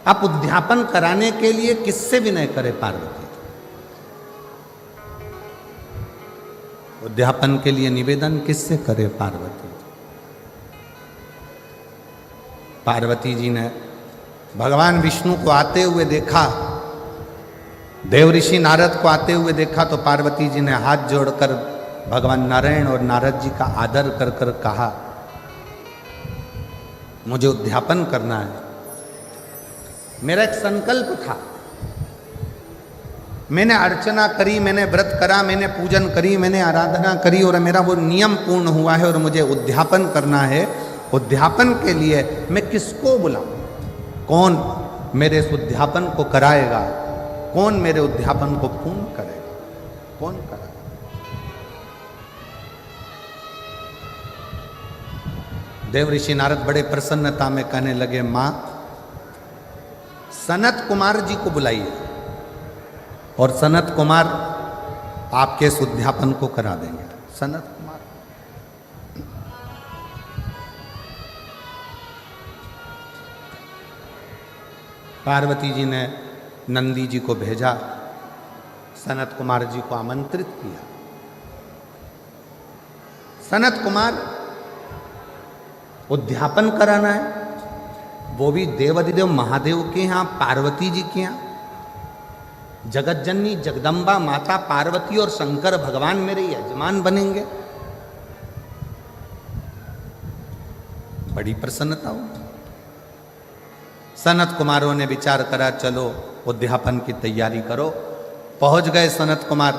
Speaker 1: आप उद्यापन कराने के लिए किससे विनय करे पार्वती? उद्यापन के लिए निवेदन किससे करे पार्वती? पार्वती जी ने भगवान विष्णु को आते हुए देखा, देवऋषि नारद को आते हुए देखा, तो पार्वती जी ने हाथ जोड़कर भगवान नारायण और नारद जी का आदर कर कर कहा, मुझे उद्यापन करना है। मेरा एक संकल्प था, मैंने अर्चना करी, मैंने व्रत करा, मैंने पूजन करी, मैंने आराधना करी और मेरा वो नियम पूर्ण हुआ है और मुझे उद्यापन करना है। उद्यापन के लिए मैं किसको बुलाऊं? कौन मेरे इस उद्यापन को कराएगा? कौन मेरे उद्यापन को पूर्ण करेगा? कौन कराएगा? देवऋषि नारद बड़े प्रसन्नता में कहने लगे, मां सनत कुमार जी को बुलाइए और सनत कुमार आपके इस उद्यापन को करा देंगे। सनत कुमार पार्वती जी ने नंदी जी को भेजा, सनत कुमार जी को आमंत्रित किया। सनत कुमार उद्यापन कराना है, वो भी देवाधिदेव महादेव के यहाँ, पार्वती जी के यहाँ। जगत जननी जगदम्बा माता पार्वती और शंकर भगवान मेरे यजमान बनेंगे। बड़ी प्रसन्नता हुई। सनत कुमारों ने विचार करा, चलो उद्यापन की तैयारी करो। पहुंच गए सनत कुमार।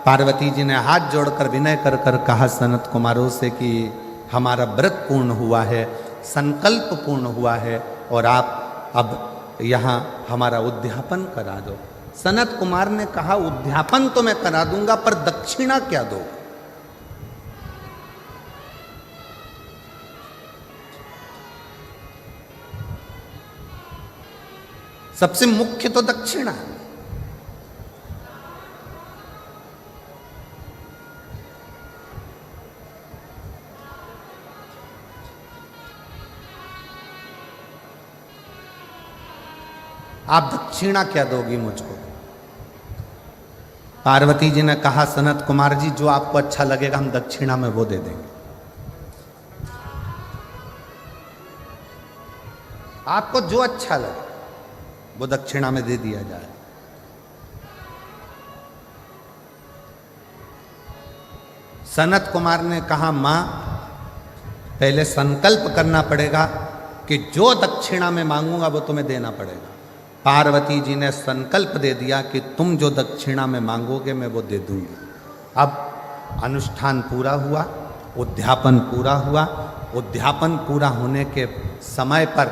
Speaker 1: पार्वती जी ने हाथ जोड़कर विनय कर कर कहा सनत कुमारों से कि हमारा व्रत पूर्ण हुआ है, संकल्प पूर्ण हुआ है और आप अब यहाँ हमारा उद्यापन करा दो। सनत कुमार ने कहा, उद्यापन तो मैं करा दूंगा, पर दक्षिणा क्या दो? सबसे मुख्य तो दक्षिणा है। आप दक्षिणा क्या दोगी मुझको? पार्वती जी ने कहा, सनत कुमार जी जो आपको अच्छा लगेगा हम दक्षिणा में वो दे देंगे। आपको जो अच्छा लगे वो दक्षिणा में दे दिया जाए। सनत कुमार ने कहा, मां पहले संकल्प करना पड़ेगा कि जो दक्षिणा में मांगूंगा वो तुम्हें देना पड़ेगा। पार्वती जी ने संकल्प दे दिया कि तुम जो दक्षिणा में मांगोगे मैं वो दे दूंगी। अब अनुष्ठान पूरा हुआ, उद्यापन पूरा हुआ। उद्यापन पूरा होने के समय पर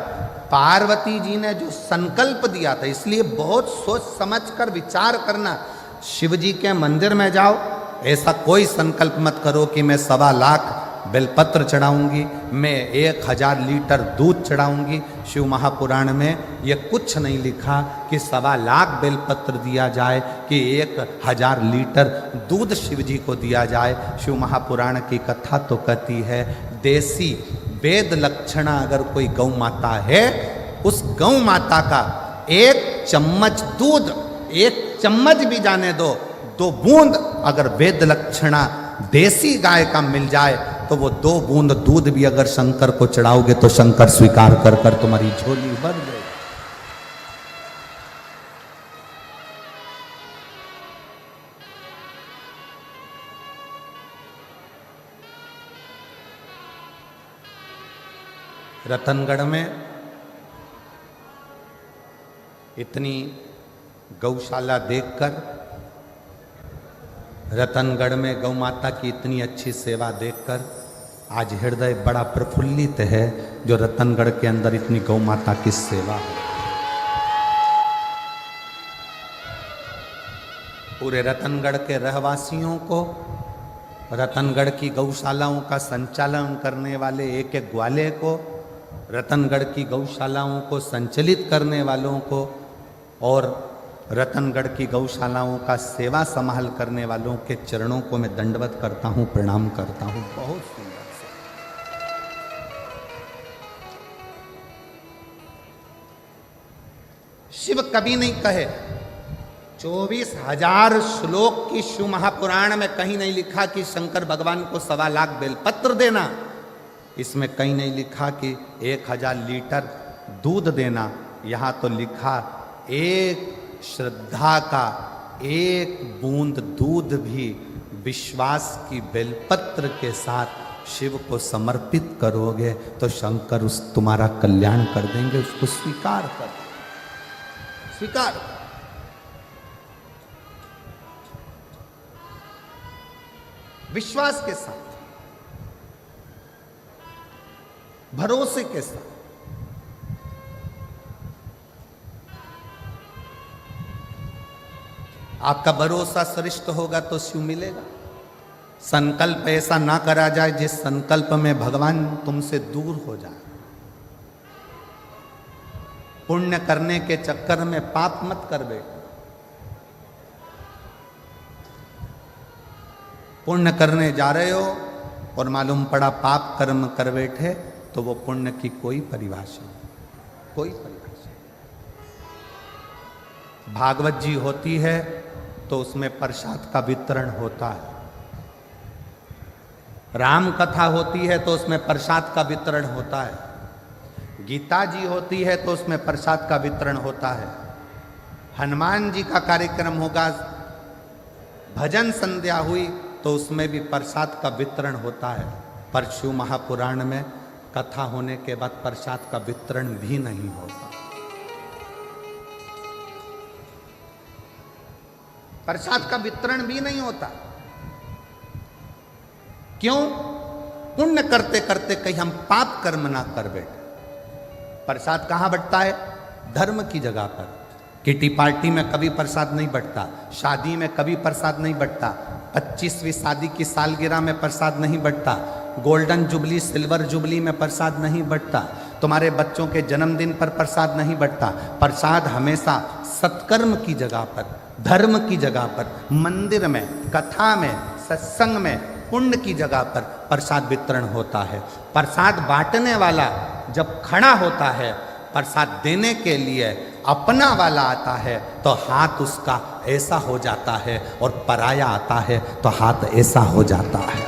Speaker 1: पार्वती जी ने जो संकल्प दिया था, इसलिए बहुत सोच समझ कर विचार करना। शिव जी के मंदिर में जाओ, ऐसा कोई संकल्प मत करो कि मैं 1.25 लाख बेलपत्र चढ़ाऊंगी, मैं 1000 लीटर दूध चढ़ाऊंगी। शिव महापुराण में ये कुछ नहीं लिखा कि 1.25 लाख बेलपत्र दिया जाए कि 1000 लीटर दूध शिव जी को दिया जाए। शिव महापुराण की कथा तो कहती है, देसी वेद लक्षणा अगर कोई गौ माता है, उस गौ माता का 1 चम्मच दूध, 1 चम्मच भी जाने दो, 2 बूंद अगर वेद लक्षणा देसी गाय का मिल जाए तो वो 2 बूंद दूध भी अगर शंकर को चढ़ाओगे तो शंकर स्वीकार कर कर तुम्हारी झोली भर देगा। रतनगढ़ में इतनी गौशाला देखकर, रतनगढ़ में गौ माता की इतनी अच्छी सेवा देखकर आज हृदय बड़ा प्रफुल्लित है, जो रतनगढ़ के अंदर इतनी गौ माता की सेवा है। पूरे रतनगढ़ के रहवासियों को, रतनगढ़ की गौशालाओं का संचालन करने वाले एक एक ग्वाले को, रतनगढ़ की गौशालाओं को संचालित करने वालों को और रतनगढ़ की गौशालाओं का सेवा संभाल करने वालों के चरणों को मैं दंडवत करता हूं, प्रणाम करता हूं। बहुत सुंदर से शिव कभी नहीं कहे 24,000 श्लोक की शिव महापुराण में कहीं नहीं लिखा कि शंकर भगवान को 1.25 लाख बेलपत्र देना। इसमें कहीं नहीं लिखा कि 1000 लीटर दूध देना। यहां तो लिखा एक श्रद्धा का 1 बूंद दूध भी विश्वास की बेलपत्र के साथ शिव को समर्पित करोगे तो शंकर उस तुम्हारा कल्याण कर देंगे। उसको स्वीकार कर, स्वीकार। विश्वास के साथ, भरोसे के साथ। आपका भरोसा श्रेष्ठ होगा तो शिव मिलेगा। संकल्प ऐसा ना करा जाए जिस संकल्प में भगवान तुमसे दूर हो जाए। पुण्य करने के चक्कर में पाप मत कर बैठो। पुण्य करने जा रहे हो और मालूम पड़ा पाप कर्म कर बैठे तो वो पुण्य की कोई परिभाषा नहीं, कोई परिभाषा। भागवत जी होती है तो उसमें प्रसाद का वितरण होता है। राम कथा होती है तो उसमें प्रसाद का वितरण होता है। गीता जी होती है तो उसमें प्रसाद का वितरण होता है। हनुमान जी का कार्यक्रम होगा, भजन संध्या हुई तो उसमें भी प्रसाद का वितरण होता है। पर शिव महापुराण में कथा होने के बाद प्रसाद का वितरण भी नहीं होता। प्रसाद का वितरण भी नहीं होता। क्यों? पुण्य करते करते कहीं हम पाप कर्म ना कर बैठे। प्रसाद कहां बंटता है? धर्म की जगह पर। किटी पार्टी में कभी प्रसाद नहीं बंटता, शादी में कभी प्रसाद नहीं बंटता, 25वीं शादी की सालगिरह में प्रसाद नहीं बंटता, गोल्डन जुबली सिल्वर जुबली में प्रसाद नहीं बंटता, तुम्हारे बच्चों के जन्मदिन पर प्रसाद नहीं बंटता। प्रसाद हमेशा सत्कर्म की जगह पर, धर्म की जगह पर, मंदिर में, कथा में, सत्संग में, पुण्य की जगह पर प्रसाद वितरण होता है। प्रसाद बांटने वाला जब खड़ा होता है, प्रसाद देने के लिए अपना वाला आता है तो हाथ उसका ऐसा हो जाता है और पराया आता है तो हाथ ऐसा हो जाता है।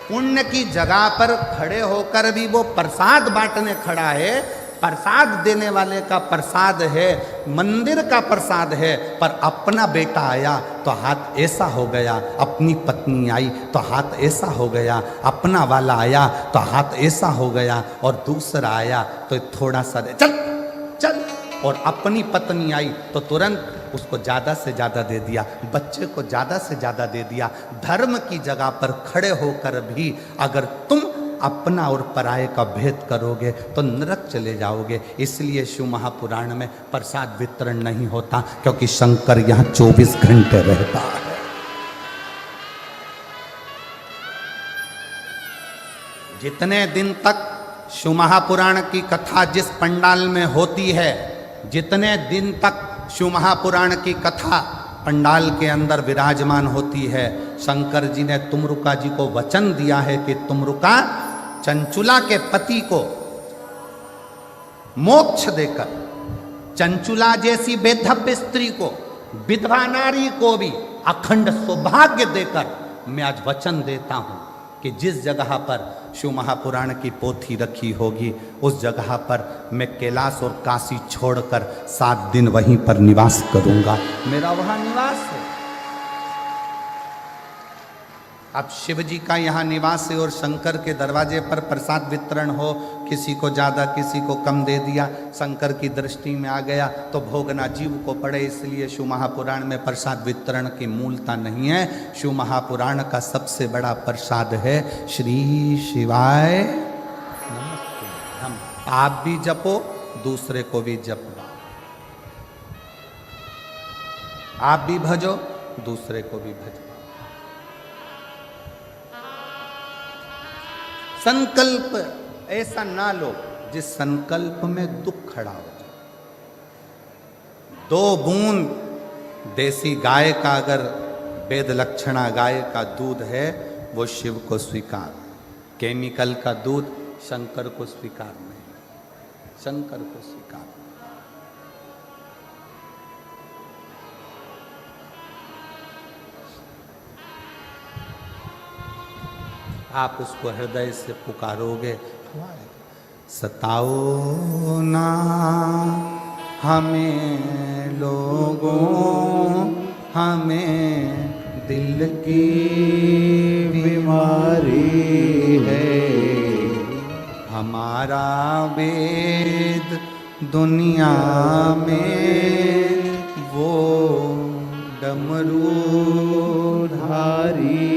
Speaker 1: पुण्य की जगह पर खड़े होकर भी वो प्रसाद बांटने खड़ा है। प्रसाद देने वाले का प्रसाद है, मंदिर का प्रसाद है, पर अपना बेटा आया तो हाथ ऐसा हो गया, अपनी पत्नी आई तो हाथ ऐसा हो गया, अपना वाला आया तो हाथ ऐसा हो गया और दूसरा आया तो थोड़ा सा चल चल, और अपनी पत्नी आई तो तुरंत उसको ज़्यादा से ज़्यादा दे दिया, बच्चे को ज़्यादा से ज़्यादा दे दिया। धर्म की जगह पर खड़े होकर भी अगर तुम अपना और पराये का भेद करोगे तो नरक चले जाओगे। इसलिए शिव महापुराण में प्रसाद वितरण नहीं होता, क्योंकि शंकर यहाँ 24 घंटे रहता है। जितने दिन तक शिव महापुराण की कथा जिस पंडाल में होती है, जितने दिन तक शिव महापुराण की कथा पंडाल के अंदर विराजमान होती है, शंकर जी ने तुमरुका जी को वचन दिया है कि तुमरुका चंचुला के पति को मोक्ष देकर, चंचुला जैसी बेधव्य स्त्री को, विधवा नारी को भी अखंड सौभाग्य देकर
Speaker 3: मैं आज वचन देता हूँ कि जिस जगह पर शिव महापुराण की पोथी रखी होगी उस जगह पर मैं कैलाश और काशी छोड़कर 7 दिन वहीं पर निवास करूंगा। मेरा वहाँ निवास है। अब शिव जी का यहाँ निवास है और शंकर के दरवाजे पर प्रसाद वितरण हो, किसी को ज़्यादा किसी को कम दे दिया, शंकर की दृष्टि में आ गया तो भोगना जीव को पड़े। इसलिए शिव महापुराण में प्रसाद वितरण की मूलता नहीं है। शिव महापुराण का सबसे बड़ा प्रसाद है श्री शिवाय नमस्ते। हम आप भी जपो, दूसरे को भी जपवा, आप भी भजो, दूसरे को भी भजो। संकल्प ऐसा ना लो जिस संकल्प में दुख खड़ा हो जाए। 2 बूंद देसी गाय का अगर वेद लक्षणा गाय का दूध है वो शिव को स्वीकार, केमिकल का दूध शंकर को स्वीकार नहीं, शंकर को स्वीकार। आप उसको हृदय से पुकारोगे, सताओ ना हमें लोगों, हमें दिल की
Speaker 2: बीमारी है,
Speaker 3: हमारा वेद दुनिया में वो डमरू
Speaker 2: धारी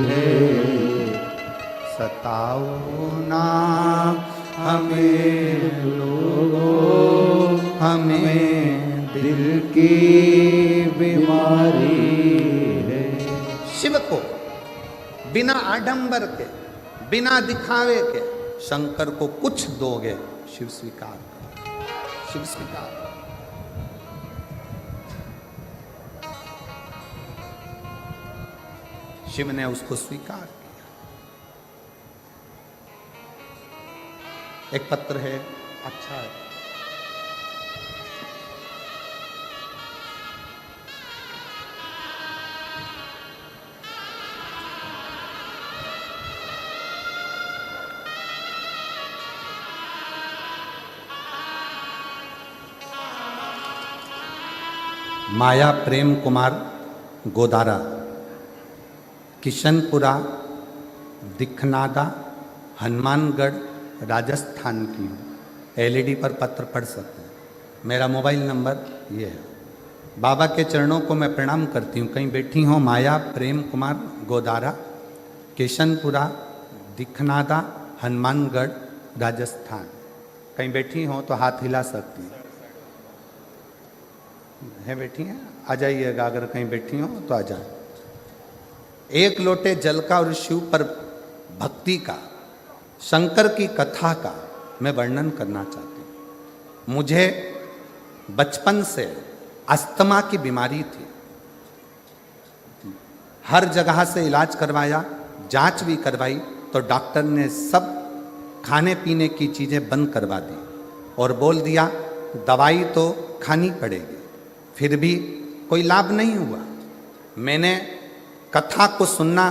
Speaker 2: है।
Speaker 3: सताओ ना हमें लोगों, हमें
Speaker 2: दिल की बीमारी है।
Speaker 3: शिव को बिना आडंबर के, बिना दिखावे के शंकर को कुछ दोगे, शिव स्वीकार करो, शिव स्वीकार करो। शिव ने उसको स्वीकार किया। एक पत्र है, अच्छा है, माया प्रेम कुमार गोदारा, किशनपुरा, दिखनादा, हनुमानगढ़, राजस्थान की हूँ। एलईडी पर पत्र पढ़ सकते हैं। मेरा मोबाइल नंबर ये है। बाबा के चरणों को मैं प्रणाम करती हूँ। कहीं बैठी हो माया प्रेम कुमार गोदारा, किशनपुरा, दिखनादा, हनुमानगढ़, राजस्थान। कहीं बैठी हो तो हाथ हिला सकती हैं। है बैठी हैं, आ जाइएगा। अगर कहीं बैठी हो तो आ जाए। 1 लोटे जल का और शिव पर भक्ति का, शंकर की कथा का मैं वर्णन करना चाहती हूँ। मुझे बचपन से अस्थमा की बीमारी थी। हर जगह से इलाज करवाया, जांच भी करवाई, तो डॉक्टर ने सब खाने पीने की चीज़ें बंद करवा दी और बोल दिया दवाई तो खानी पड़ेगी। फिर भी कोई लाभ नहीं हुआ। मैंने कथा को सुनना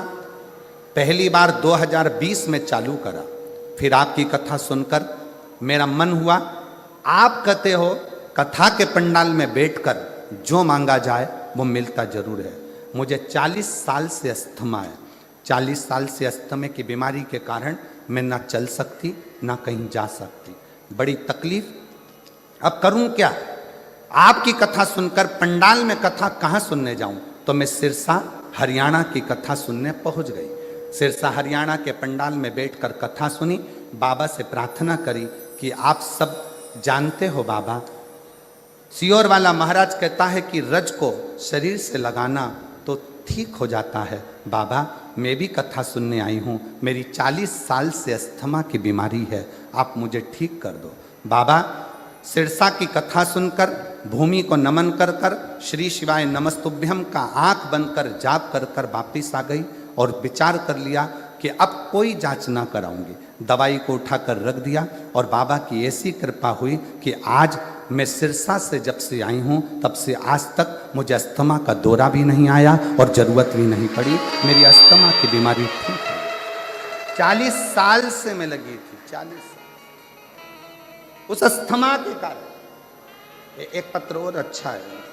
Speaker 3: पहली बार 2020 में चालू करा। फिर आपकी कथा सुनकर मेरा मन हुआ, आप कहते हो कथा के पंडाल में बैठकर जो मांगा जाए वो मिलता जरूर है। मुझे 40 साल से अस्थमा है। 40 साल से अस्थमा की बीमारी के कारण मैं ना चल सकती ना कहीं जा सकती, बड़ी तकलीफ। अब करूं क्या? आपकी कथा सुनकर पंडाल में कथा कहाँ सुनने जाऊं? तो मैं सिरसा हरियाणा की कथा सुनने पहुंच गई। सिरसा हरियाणा के पंडाल में बैठकर कथा सुनी। बाबा से प्रार्थना करी कि आप सब जानते हो बाबा, सियोर वाला महाराज कहता है कि रज को शरीर से लगाना तो ठीक हो जाता है। बाबा मैं भी कथा सुनने आई हूँ, मेरी 40 साल से अस्थमा की बीमारी है, आप मुझे ठीक कर दो। बाबा सिरसा की कथा सुनकर भूमि को नमन कर कर श्री शिवाय नमस्तुभ्यम का आंख बंद कर जाप कर कर वापिस आ गई और विचार कर लिया कि अब कोई जांच ना कराऊंगी। दवाई को उठाकर रख दिया और बाबा की ऐसी कृपा हुई कि आज मैं सिरसा से जब से आई हूँ तब से आज तक मुझे अस्थमा का दौरा भी नहीं आया और ज़रूरत भी नहीं पड़ी। मेरी अस्थमा की बीमारी ठीक है। 40 साल से मैं लगी थी, 40 साल उस अस्थमा के कारण। एक पत्र और अच्छा है।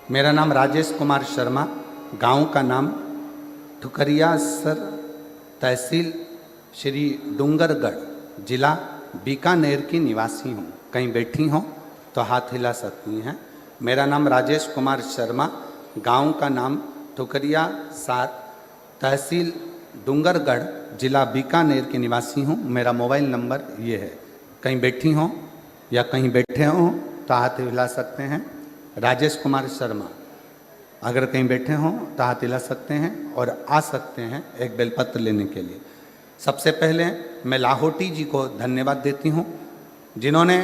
Speaker 3: मेरा नाम राजेश कुमार शर्मा, गांव का नाम ठुकरिया सर, तहसील श्री डूंगरगढ़, जिला बीकानेर की निवासी हूँ। कहीं बैठी हों तो हाथ हिला सकती हैं। मेरा नाम राजेश कुमार शर्मा, गांव का नाम ठुकरिया सर, तहसील डूंगरगढ़, जिला बीकानेर की निवासी हूँ। मेरा मोबाइल नंबर ये है। कहीं बैठी हों या कहीं बैठे हों तो हाथ हिला सकते हैं। राजेश कुमार शर्मा, अगर कहीं बैठे हों तो हाथ हिला सकते हैं और आ सकते हैं एक बेलपत्र लेने के लिए। सबसे पहले मैं लाहौटी जी को धन्यवाद देती हूँ, जिन्होंने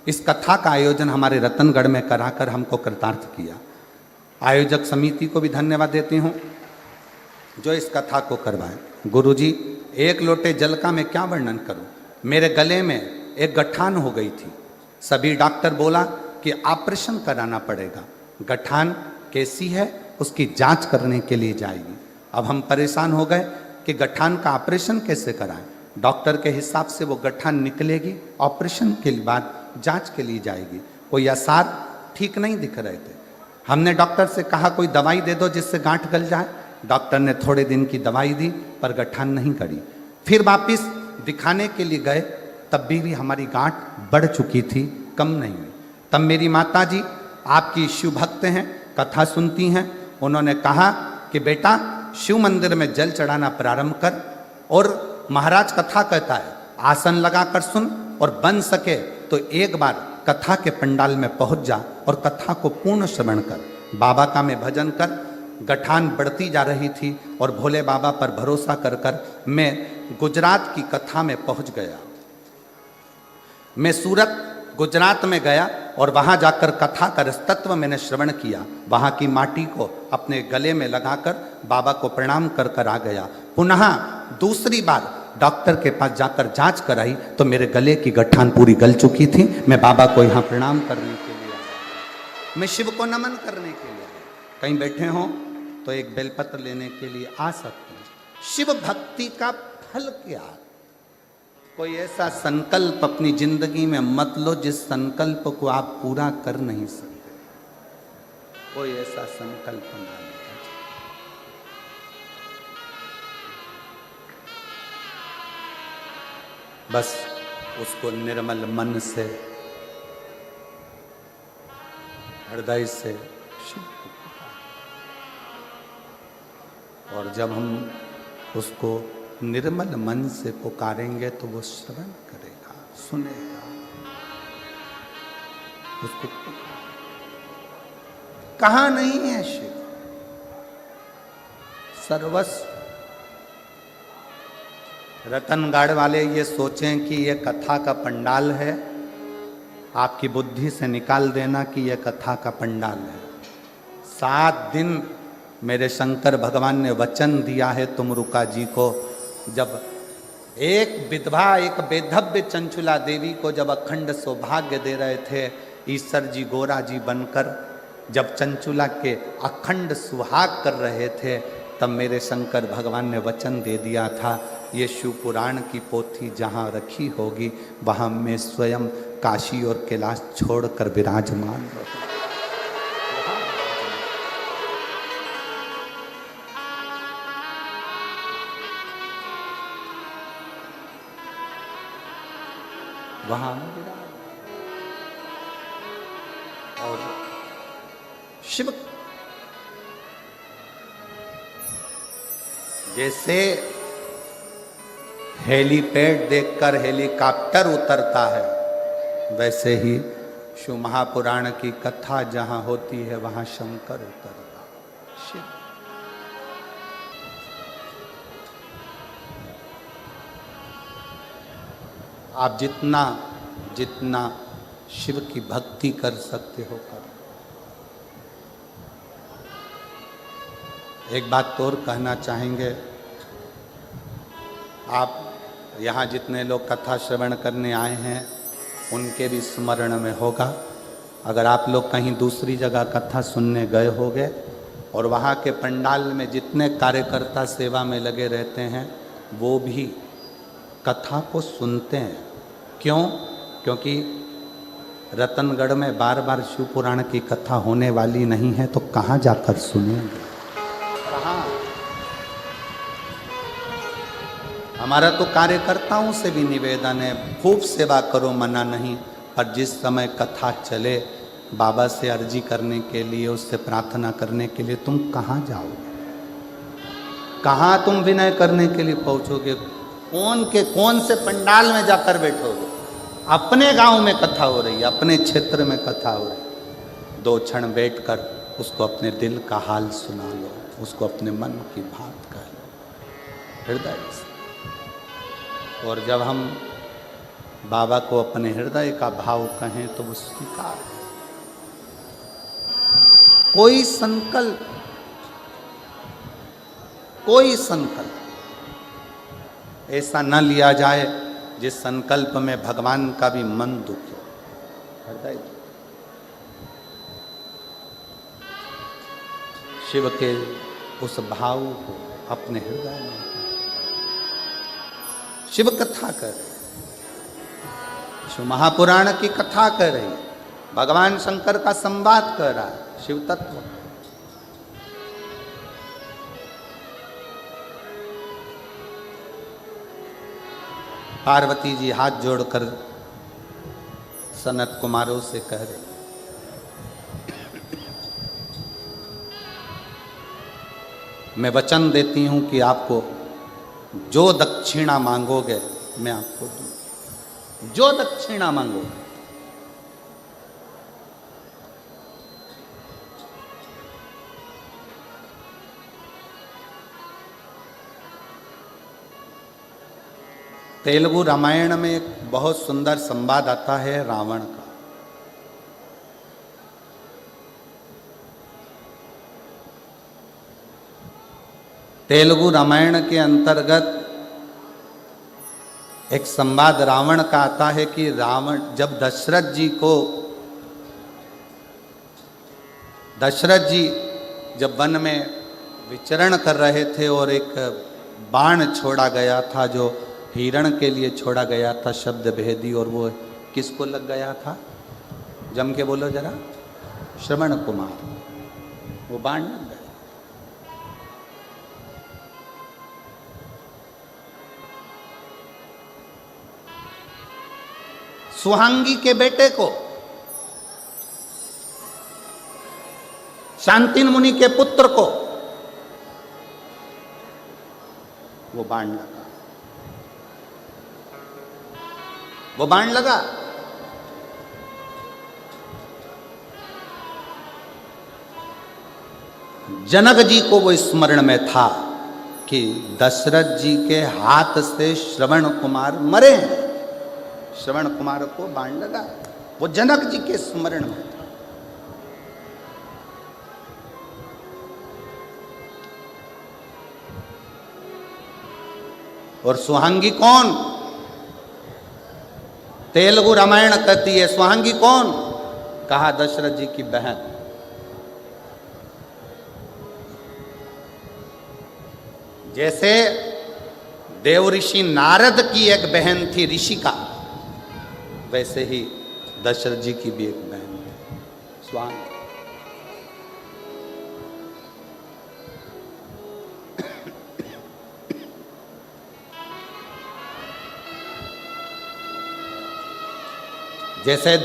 Speaker 3: इस कथा का आयोजन हमारे रतनगढ़ में कराकर हमको कृतार्थ किया। आयोजक समिति को भी धन्यवाद देती हूँ जो इस कथा को करवाएं। गुरुजी, एक लोटे जल का मैं क्या वर्णन करूँ। मेरे गले में एक गठान हो गई थी। सभी डॉक्टर बोला कि ऑपरेशन कराना पड़ेगा। गठान कैसी है उसकी जांच करने के लिए जाएगी। अब हम परेशान हो गए कि गठान का ऑपरेशन कैसे कराएं। डॉक्टर के हिसाब से वो गठान निकलेगी, ऑपरेशन के बाद जांच के लिए जाएगी। कोई आसार ठीक नहीं दिख रहे थे। हमने डॉक्टर से कहा कोई दवाई दे दो जिससे गांठ गल जाए। डॉक्टर ने थोड़े दिन की दवाई दी पर गठान नहीं करी। फिर वापिस दिखाने के लिए गए, तब भी हमारी गांठ बढ़ चुकी थी, कम नहीं हुई। तब मेरी माता जी आपकी शिव भक्त हैं, कथा सुनती हैं। उन्होंने कहा कि बेटा शिव मंदिर में जल चढ़ाना प्रारंभ कर और महाराज कथा कहता है आसन लगा कर सुन और बन सके तो एक बार कथा के पंडाल में पहुंच जा और कथा को पूर्ण श्रवण कर। बाबा का मैं भजन कर। गठान बढ़ती जा रही थी और भोले बाबा पर भरोसा कर कर मैं गुजरात की कथा में पहुंच गया। मैं सूरत गुजरात में गया और वहाँ जाकर कथा का तत्व मैंने श्रवण किया। वहाँ की माटी को अपने गले में लगाकर बाबा को प्रणाम कर कर आ गया। पुनः दूसरी बार डॉक्टर के पास जाकर जांच कराई तो मेरे गले की गठान पूरी गल चुकी थी। मैं बाबा को यहाँ प्रणाम करने के लिए आया, मैं शिव को नमन करने के लिए आया। कहीं बैठे हों तो एक बेलपत्र लेने के लिए आ सकते हैं। शिव भक्ति का फल क्या? कोई ऐसा संकल्प अपनी जिंदगी में मत लो जिस संकल्प को आप पूरा कर नहीं सकते। कोई ऐसा संकल्प ना लेना। बस उसको निर्मल मन से, हृदय से शिव को पुकारें। और जब हम उसको निर्मल मन से पुकारेंगे तो वो श्रवण करेगा, सुनेगा। उसको कहाँ नहीं है शिव? सर्वस्व। रतनगढ़ वाले ये सोचें कि ये कथा का पंडाल है, आपकी बुद्धि से निकाल देना कि ये कथा का पंडाल है। 7 दिन मेरे शंकर भगवान ने वचन दिया है तुमरुका जी को। जब एक विधवा, एक बेधव्य चंचुला देवी को जब अखंड सौभाग्य दे रहे थे ईश्वर जी गोरा जी बनकर, जब चंचुला के अखंड सुहाग कर रहे थे, तब मेरे शंकर भगवान ने वचन दे दिया था ये शिव पुराण की पोथी जहाँ रखी होगी वहाँ मैं स्वयं काशी और कैलाश छोड़कर विराजमान रहूं। वहां और शिव जैसे हेलीपैड देखकर हेलीकॉप्टर उतरता है, वैसे ही शिव महापुराण की कथा जहां होती है वहां शंकर उतरता शिव। आप जितना जितना शिव की भक्ति कर सकते हो करो। एक बात और कहना चाहेंगे, आप यहाँ जितने लोग कथा श्रवण करने आए हैं उनके भी स्मरण में होगा, अगर आप लोग कहीं दूसरी जगह कथा सुनने गए होंगे और वहाँ के पंडाल में जितने कार्यकर्ता सेवा में लगे रहते हैं वो भी कथा को सुनते हैं। क्यों? क्योंकि रतनगढ़ में बार बार शिव पुराण की कथा होने वाली नहीं है, तो कहाँ जाकर सुनेंगे? कहाँ? हमारा तो कार्यकर्ताओं से भी निवेदन है, खूब सेवा करो, मना नहीं, पर जिस समय कथा चले बाबा से अर्जी करने के लिए, उससे प्रार्थना करने के लिए तुम कहाँ जाओगे? कहाँ तुम विनय करने के लिए पहुँचोगे? कौन से पंडाल में जाकर बैठोगे? अपने गांव में कथा हो रही है, अपने क्षेत्र में कथा हो रही है, 2 क्षण बैठकर उसको अपने दिल का हाल सुना लो, उसको अपने मन की बात कह लो हृदय से। और जब हम बाबा को अपने हृदय का भाव कहें तो वो स्वीकार है। कोई संकल्प ऐसा न लिया जाए जिस संकल्प में भगवान का भी मन दुखे, हृदय दुखे। शिव के उस भाव को अपने हृदय में, शिव कथा कर रहे, शिव महापुराण की कथा कर रही, भगवान शंकर का संवाद कर रहा है, शिव तत्व। पार्वती जी हाथ जोड़कर सनत कुमारों से कह रहे, मैं वचन देती हूं कि आपको जो दक्षिणा मांगोगे मैं आपको दूंगी, जो दक्षिणा मांगोगे। तेलुगु रामायण में एक बहुत सुंदर संवाद आता है रावण का। तेलुगु रामायण के अंतर्गत एक संवाद रावण का आता है कि रावण जब दशरथ जी जब वन में विचरण कर रहे थे और एक बाण छोड़ा गया था जो हिरण के लिए छोड़ा गया था, शब्द भेदी, और वो किसको लग गया था? जम के बोलो जरा। श्रवण कुमार। वो बाण लग गया। सुहांगी के बेटे को, शांतिन मुनि के पुत्र को वो बाण लगा। वो बाण लगा। जनक जी को वो स्मरण में था कि दशरथ जी के हाथ से श्रवण कुमार मरे हैं। श्रवण कुमार को बाण लगा, वो जनक जी के स्मरण में था। और सुहांगी कौन? तेलुगु रामायण कहती है सुहांगी कौन? कहा दशरथ जी की बहन। जैसे देव ऋषि नारद की एक बहन थी ऋषिका, वैसे ही दशरथ जी की भी एक बहन थी सुहांगी। जैसे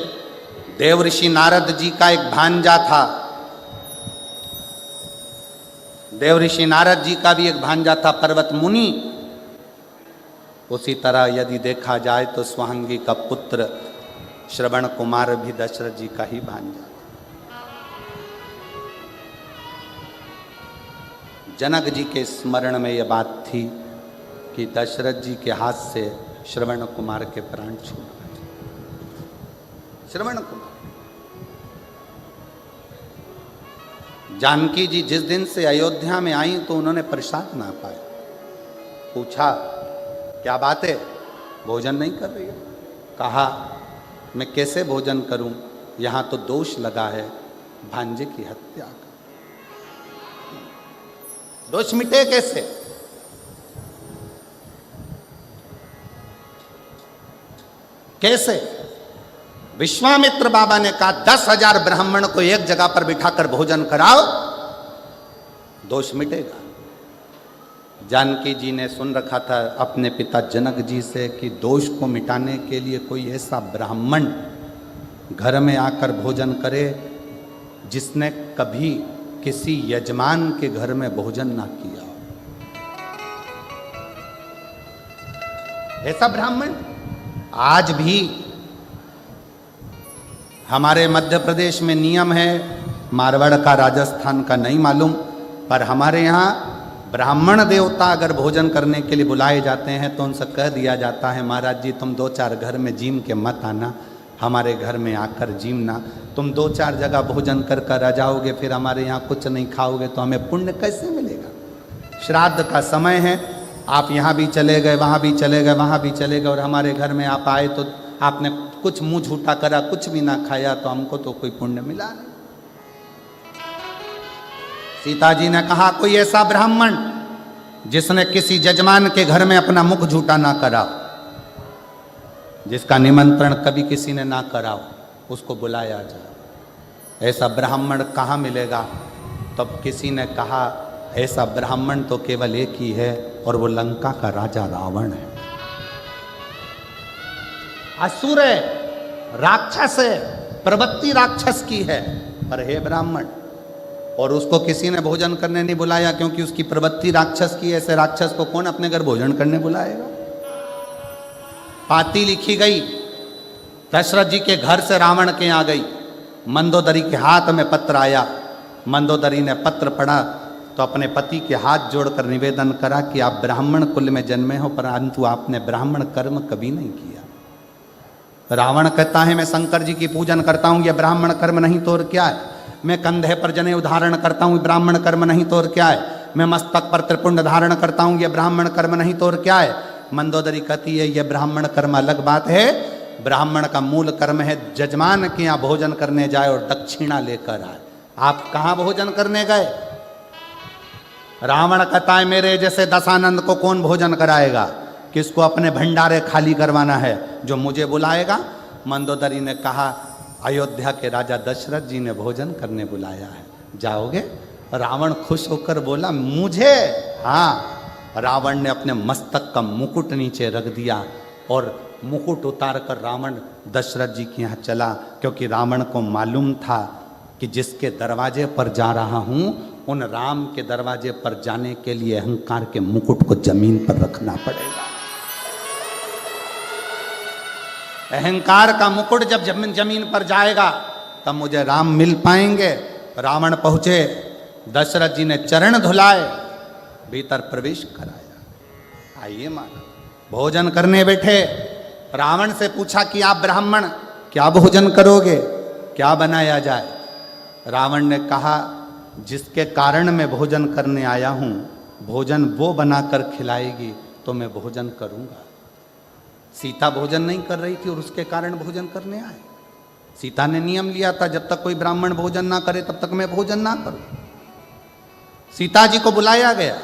Speaker 3: देव ऋषि नारद जी का एक भांजा था, देव ऋषि नारद जी का भी एक भांजा था पर्वत मुनि, उसी तरह यदि देखा जाए तो सुहांगी का पुत्र श्रवण कुमार भी दशरथ जी का ही भांजा था। जनक जी के स्मरण में यह बात थी कि दशरथ जी के हाथ से श्रवण कुमार के प्राण छूट गए। श्रवण कुमार। जानकी जी जिस दिन से अयोध्या में आई तो उन्होंने प्रसाद ना पाया। पूछा क्या बात है, भोजन नहीं कर रही हो? कहा मैं कैसे भोजन करूं, यहां तो दोष लगा है भांजे की हत्या का। दोष मिटे कैसे? कैसे? विश्वामित्र बाबा ने कहा 10,000 ब्राह्मण को एक जगह पर बिठाकर भोजन कराओ, दोष मिटेगा। जानकी जी ने सुन रखा था अपने पिता जनक जी से कि दोष को मिटाने के लिए कोई ऐसा ब्राह्मण घर में आकर भोजन करे जिसने कभी किसी यजमान के घर में भोजन ना किया। ऐसा ब्राह्मण आज भी हमारे मध्य प्रदेश में नियम है, मारवाड़ का राजस्थान का नहीं मालूम, पर हमारे यहाँ ब्राह्मण देवता अगर भोजन करने के लिए बुलाए जाते हैं तो उनसे कह दिया जाता है महाराज जी तुम 2-4 घर में जीम के मत आना, हमारे घर में आकर जीमना। तुम 2-4 जगह भोजन कर कर आ जाओगे, फिर हमारे यहाँ कुछ नहीं खाओगे तो हमें पुण्य कैसे मिलेगा? श्राद्ध का समय है, आप यहाँ भी चले गए, वहाँ भी चले गए, वहाँ भी चले गए, और हमारे घर में आप आए तो आपने कुछ मुंह झूठा करा, कुछ भी ना खाया, तो हमको तो कोई पुण्य मिला नहीं। सीता जी ने कहा कोई ऐसा ब्राह्मण जिसने किसी यजमान के घर में अपना मुख झूठा ना करा, जिसका निमंत्रण कभी किसी ने ना करा, उसको बुलाया जाए। ऐसा ब्राह्मण कहाँ मिलेगा? तब किसी ने कहा ऐसा ब्राह्मण तो केवल एक ही है, और वो लंका का राजा रावण है। असुर है, राक्षस है, प्रवृत्ति राक्षस की है, पर हे ब्राह्मण। और उसको किसी ने भोजन करने नहीं बुलाया क्योंकि उसकी प्रवृत्ति राक्षस की। ऐसे राक्षस को कौन अपने घर भोजन करने बुलाएगा? पाती लिखी गई, दशरथ जी के घर से रावण के यहाँ गई। मंदोदरी के हाथ में पत्र आया। मंदोदरी ने पत्र पढ़ा तो अपने पति के हाथ जोड़कर निवेदन करा कि आप ब्राह्मण कुल में जन्मे हो, परंतु आपने ब्राह्मण कर्म कभी नहीं किया। रावण कहता है मैं शंकर जी की पूजन करता हूँ, यह ब्राह्मण कर्म नहीं तो और क्या है। मैं कंधे पर जनेऊ धारण करता हूँ, ब्राह्मण कर्म नहीं तो और क्या है। मैं मस्तक पर त्रिपुंड धारण करता हूँ, यह ब्राह्मण कर्म नहीं तो और क्या है। मंदोदरी कहती है यह ब्राह्मण कर्म अलग बात है, ब्राह्मण का मूल कर्म है जजमान के यहाँ भोजन करने जाए और दक्षिणा लेकर आए। आप कहाँ भोजन करने गए? रावण कहता है मेरे जैसे दशानंद को कौन भोजन कराएगा, किसको अपने भंडारे खाली करवाना है, जो मुझे बुलाएगा। मंदोदरी ने कहा अयोध्या के राजा दशरथ जी ने भोजन करने बुलाया है, जाओगे? रावण खुश होकर बोला मुझे? हाँ। रावण ने अपने मस्तक का मुकुट नीचे रख दिया और मुकुट उतार कर रावण दशरथ जी के यहाँ चला, क्योंकि रावण को मालूम था कि जिसके दरवाजे पर जा रहा हूँ उन राम के दरवाजे पर जाने के लिए अहंकार के मुकुट को जमीन पर रखना पड़ेगा। अहंकार का मुकुट जब जमीन पर जाएगा तब मुझे राम मिल पाएंगे। रावण पहुंचे, दशरथ जी ने चरण धुलाए, भीतर प्रवेश कराया। आइए माना, भोजन करने बैठे। रावण से पूछा कि आप ब्राह्मण क्या भोजन करोगे, क्या बनाया जाए? रावण ने कहा जिसके कारण मैं भोजन करने आया हूँ, भोजन वो बनाकर खिलाएगी तो मैं भोजन करूँगा। सीता भोजन नहीं कर रही थी और उसके कारण भोजन करने आए। सीता ने नियम लिया था जब तक कोई ब्राह्मण भोजन ना करे तब तक मैं भोजन ना करूं। सीता जी को बुलाया गया।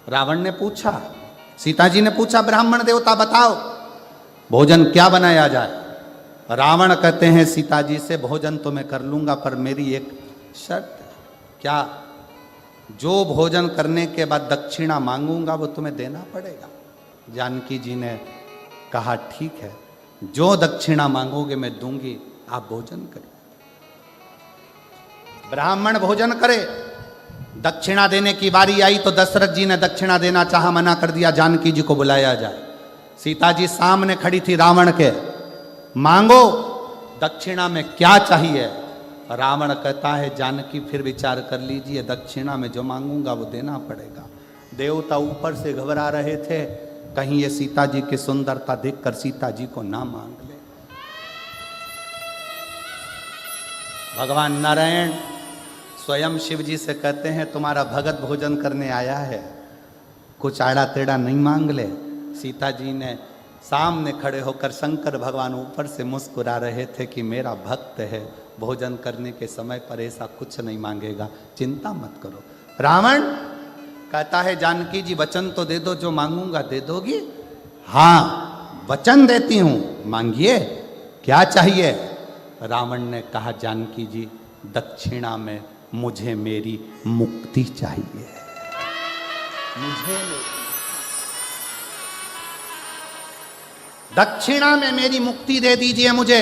Speaker 3: रावण ने पूछा, सीता जी ने पूछा ब्राह्मण देवता बताओ भोजन क्या बनाया जाए। रावण कहते हैं सीता जी से भोजन तो मैं कर लूंगा, पर मेरी एक शर्त है। क्या? जो भोजन करने के बाद दक्षिणा मांगूंगा वो तुम्हें देना पड़ेगा। जानकी जी ने कहा ठीक है, जो दक्षिणा मांगोगे मैं दूंगी, आप भोजन करिए। ब्राह्मण भोजन करे। दक्षिणा देने की बारी आई तो दशरथ जी ने दक्षिणा देना चाहा, मना कर दिया, जानकी जी को बुलाया जाए। सीता जी सामने खड़ी थी रावण के, मांगो दक्षिणा में क्या चाहिए। रावण कहता है जानकी फिर विचार कर लीजिए, दक्षिणा में जो मांगूंगा वो देना पड़ेगा। देवता ऊपर से घबरा रहे थे, कहीं ये सीता जी की सुंदरता देखकर सीता जी को ना मांग ले। भगवान नारायण स्वयं शिव जी से कहते हैं तुम्हारा भगत भोजन करने आया है, कुछ आड़ा टेढ़ा नहीं मांग ले। सीता जी ने सामने खड़े होकर शंकर भगवान ऊपर से मुस्कुरा रहे थे कि मेरा भक्त है, भोजन करने के समय पर ऐसा कुछ नहीं मांगेगा, चिंता मत करो। रावण कहता है जानकी जी वचन तो दे दो, जो मांगूंगा दे दोगी? हाँ वचन देती हूं, मांगिए क्या चाहिए। रावण ने कहा जानकी जी दक्षिणा में मुझे मेरी मुक्ति चाहिए, मुझे दक्षिणा में मेरी मुक्ति दे दीजिए मुझे।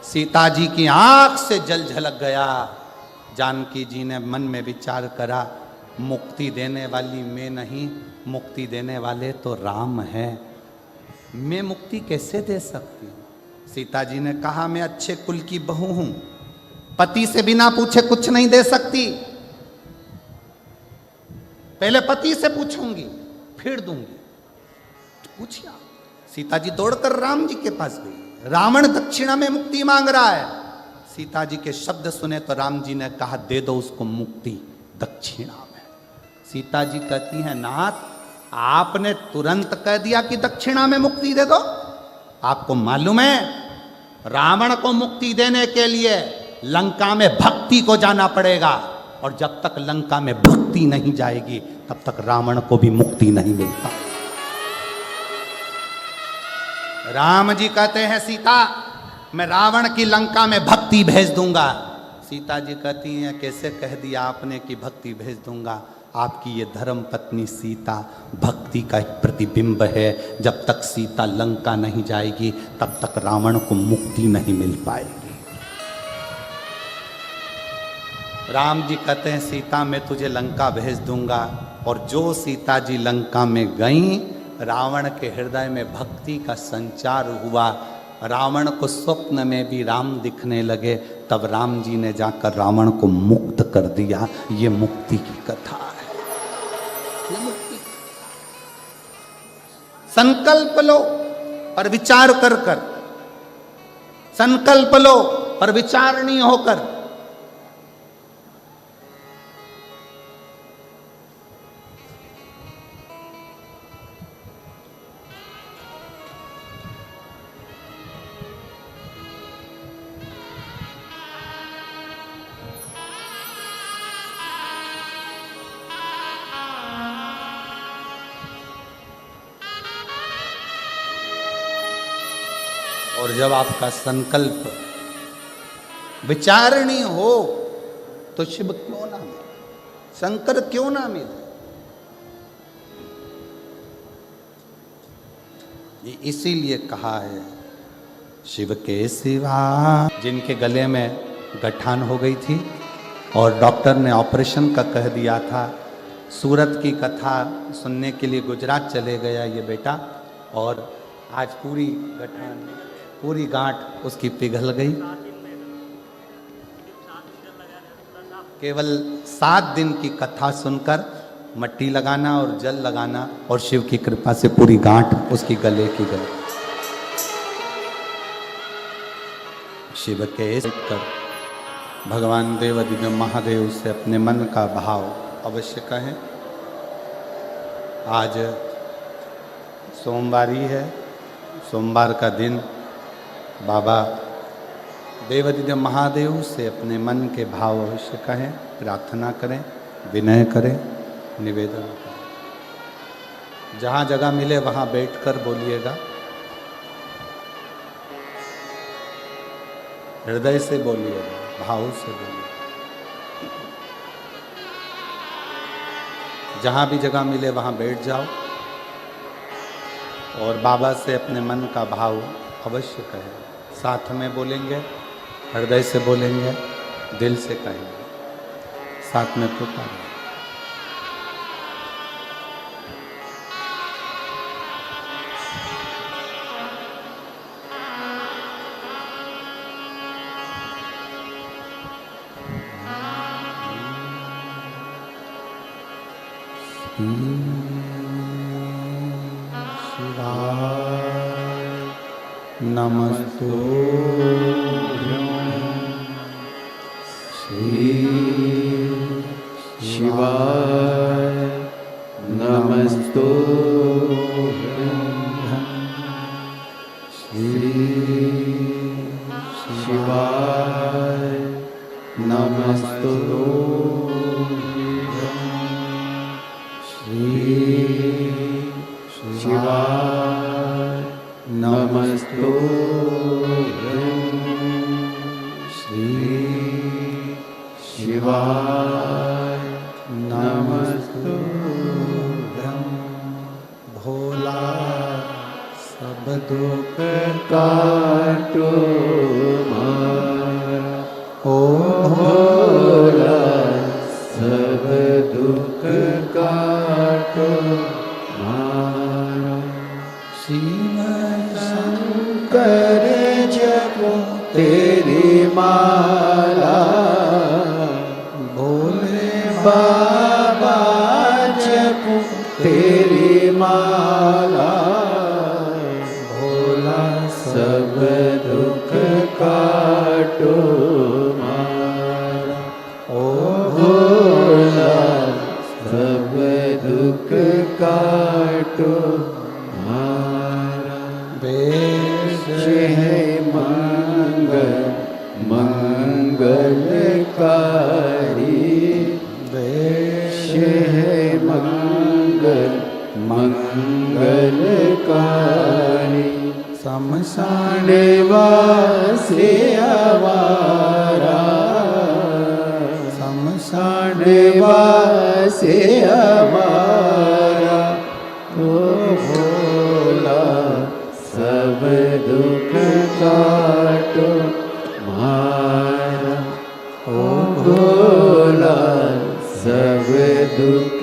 Speaker 3: सीता जी की आंख से जल झलक गया। जानकी जी ने मन में विचार करा मुक्ति देने वाली मैं नहीं, मुक्ति देने वाले तो राम है, मैं मुक्ति कैसे दे सकती हूँ। सीता जी ने कहा मैं अच्छे कुल की बहू हूं, पति से बिना पूछे कुछ नहीं दे सकती, पहले पति से पूछूंगी फिर दूंगी। पूछिया। सीता जी दौड़कर राम जी के पास गई। रावण दक्षिणा में मुक्ति मांग रहा है। सीता जी के शब्द सुने तो राम जी ने कहा दे दो उसको मुक्ति दक्षिणा में। सीता जी कहती हैं नाथ आपने तुरंत कह दिया कि दक्षिणा में मुक्ति दे दो। आपको मालूम है रावण को मुक्ति देने के लिए लंका में भक्ति को जाना पड़ेगा, और जब तक लंका में भक्ति नहीं जाएगी तब तक रावण को भी मुक्ति नहीं मिलता। राम जी कहते हैं सीता मैं रावण की लंका में भक्ति भेज दूंगा। सीता जी कहती हैं कैसे कह दिया आपने कि भक्ति भेज दूंगा। आपकी ये धर्म पत्नी सीता भक्ति का एक प्रतिबिंब है, जब तक सीता लंका नहीं जाएगी तब तक रावण को मुक्ति नहीं मिल पाएगी। राम जी कहते हैं सीता मैं तुझे लंका भेज दूंगा, और जो सीता जी लंका में गई रावण के हृदय में भक्ति का संचार हुआ। रावण को स्वप्न में भी राम दिखने लगे, तब राम जी ने जाकर रावण को मुक्त कर दिया। ये मुक्ति की कथा है। ये मुक्ति। संकल्प लो पर विचार कर कर, संकल्प लो पर विचारणीय होकर। और जब आपका संकल्प विचारणीय हो तो शिव क्यों ना मिले, शंकर क्यों ना मिले। ये इसीलिए कहा है शिव के सिवा। जिनके गले में गठान हो गई थी और डॉक्टर ने ऑपरेशन का कह दिया था, सूरत की कथा सुनने के लिए गुजरात चले गया ये बेटा, और आज पूरी गठान पूरी गांठ उसकी पिघल गई। केवल 7 दिन की कथा सुनकर मट्टी लगाना और जल लगाना, और शिव की कृपा से पूरी गांठ उसकी गले की गई। शिव के कर भगवान देवादिदेव महादेव से अपने मन का भाव अवश्य कहें। आज सोमवारी है, सोमवार का दिन बाबा देवादिदेव महादेव से अपने मन के भाव अवश्य कहें, प्रार्थना करें, विनय करें, निवेदन करें। जहाँ जगह मिले वहाँ बैठकर बोलिएगा, हृदय से बोलिएगा, भाव से बोलिएगा। जहाँ भी जगह मिले वहाँ बैठ जाओ और बाबा से अपने मन का भाव अवश्य कहें। साथ में बोलेंगे, हृदय से बोलेंगे, दिल से कहेंगे, साथ में पुकारें। नमस्तुभ्यं
Speaker 2: शिवाय नमस्तुभ्यं श्री शिवाय नमस्तुभ्यं श्री शिवाय नमस्तुभ्यं भोला सब दुख काटो मारा ओ भोला सब दुख काटो मारा शिव शंकर जपो तेरी माला भोले बाबा जपो तेरी माला भोला सब दुख काटो मारा ओ भोला सब दुख काटो मारा वेश है मंगलकारी वेश है मंगलकारी शमशान वासी आवारा शमशान वासी आवारा ओ भोला सब दुख काटो मारा ओ भोला सब दुख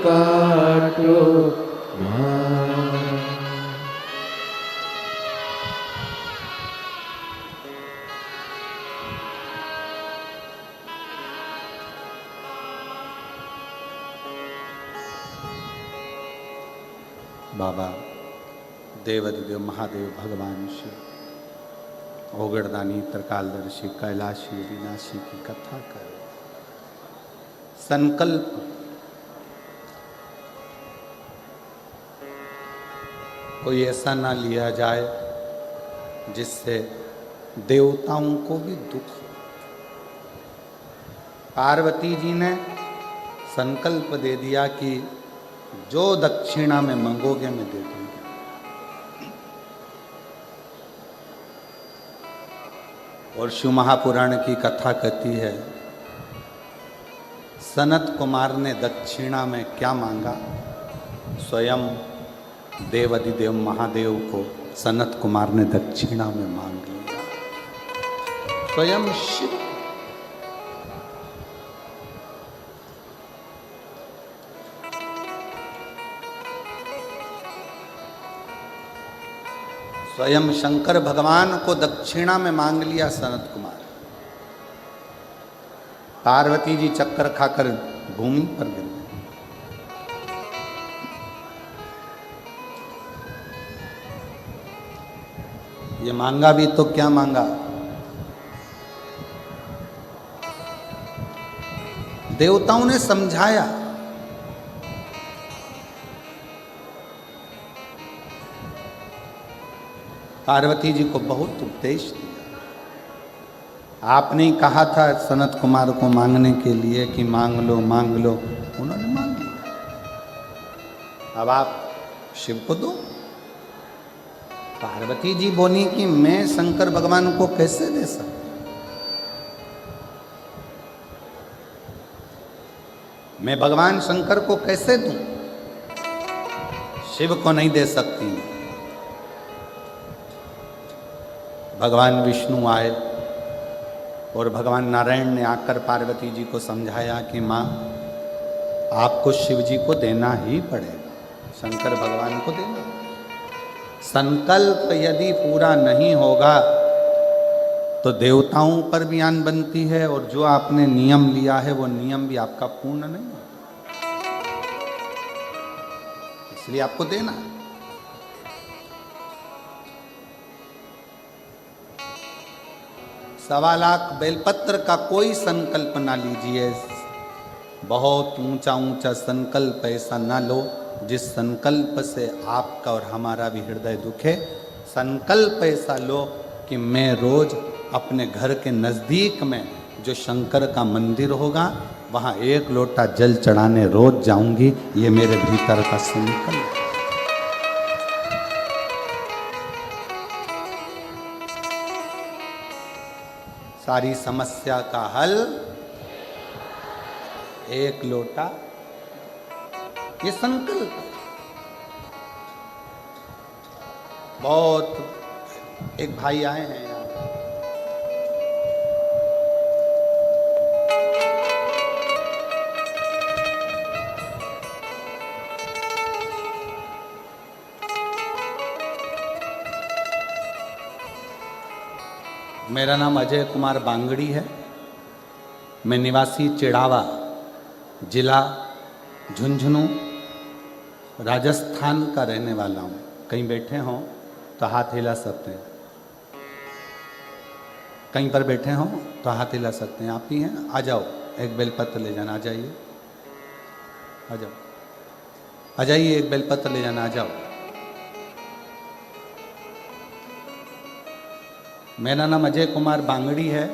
Speaker 2: काटो मारा।
Speaker 3: बाबा देवाधिदेव महादेव भगवान शिव ओगड़दानी त्रिकालदर्शी कैलाशी विनाशी की कथा कर संकल्प कोई ऐसा ना लिया जाए जिससे देवताओं को भी दुख हो। पार्वती जी ने संकल्प दे दिया कि जो दक्षिणा में मांगोगे मैं दे दूंगी। और शिव महापुराण की कथा कहती है सनत कुमार ने दक्षिणा में क्या मांगा, स्वयं देवाधिदेव महादेव को सनत कुमार ने दक्षिणा में मांग लिया। स्वयं शिव स्वयं शंकर भगवान को दक्षिणा में मांग लिया सनत कुमार। पार्वती जी चक्कर खाकर भूमि पर गिर गई। ये मांगा भी तो क्या मांगा, देवताओं ने समझाया। पार्वती जी को बहुत उपदेश दिया। आपने कहा था सनत कुमार को मांगने के लिए कि मांग लो, उन्होंने मांग लिया। अब आप शिव को दो। पार्वती जी बोली कि मैं शंकर भगवान को कैसे दे सकती, मैं भगवान शंकर को कैसे दूं, शिव को नहीं दे सकती। भगवान विष्णु आए और भगवान नारायण ने आकर पार्वती जी को समझाया कि माँ आपको शिव जी को देना ही पड़ेगा, शंकर भगवान को देना। संकल्प यदि पूरा नहीं होगा तो देवताओं पर भी आन बनती है और जो आपने नियम लिया है वो नियम भी आपका पूर्ण नहीं होगा, इसलिए आपको देना है। सवा लाख बेलपत्र का कोई संकल्प ना लीजिए, बहुत ऊंचा ऊंचा संकल्प ऐसा ना लो जिस संकल्प से आपका और हमारा भी हृदय दुखे। संकल्प ऐसा लो कि मैं रोज अपने घर के नज़दीक में जो शंकर का मंदिर होगा वहाँ 1 लोटा जल चढ़ाने रोज जाऊंगी। ये मेरे भीतर का संकल्प। सारी समस्या का हल 1 लोटा, ये संकल्प। बहुत एक भाई आए हैं यहाँ, मेरा नाम अजय कुमार बांगड़ी है। मैं निवासी चिड़ावा, जिला झुंझुनू, राजस्थान का रहने वाला हूँ। कहीं बैठे हों तो हाथ हिला सकते हैं, कहीं पर बैठे हों तो हाथ हिला सकते हैं। आप ही हैं, आ जाओ, एक बेलपत्र ले जाना। आ जाइए, आ जाओ, आ जाइए, एक बेलपत्र ले जाना। आ जाओ। मेरा नाम अजय कुमार बांगड़ी है।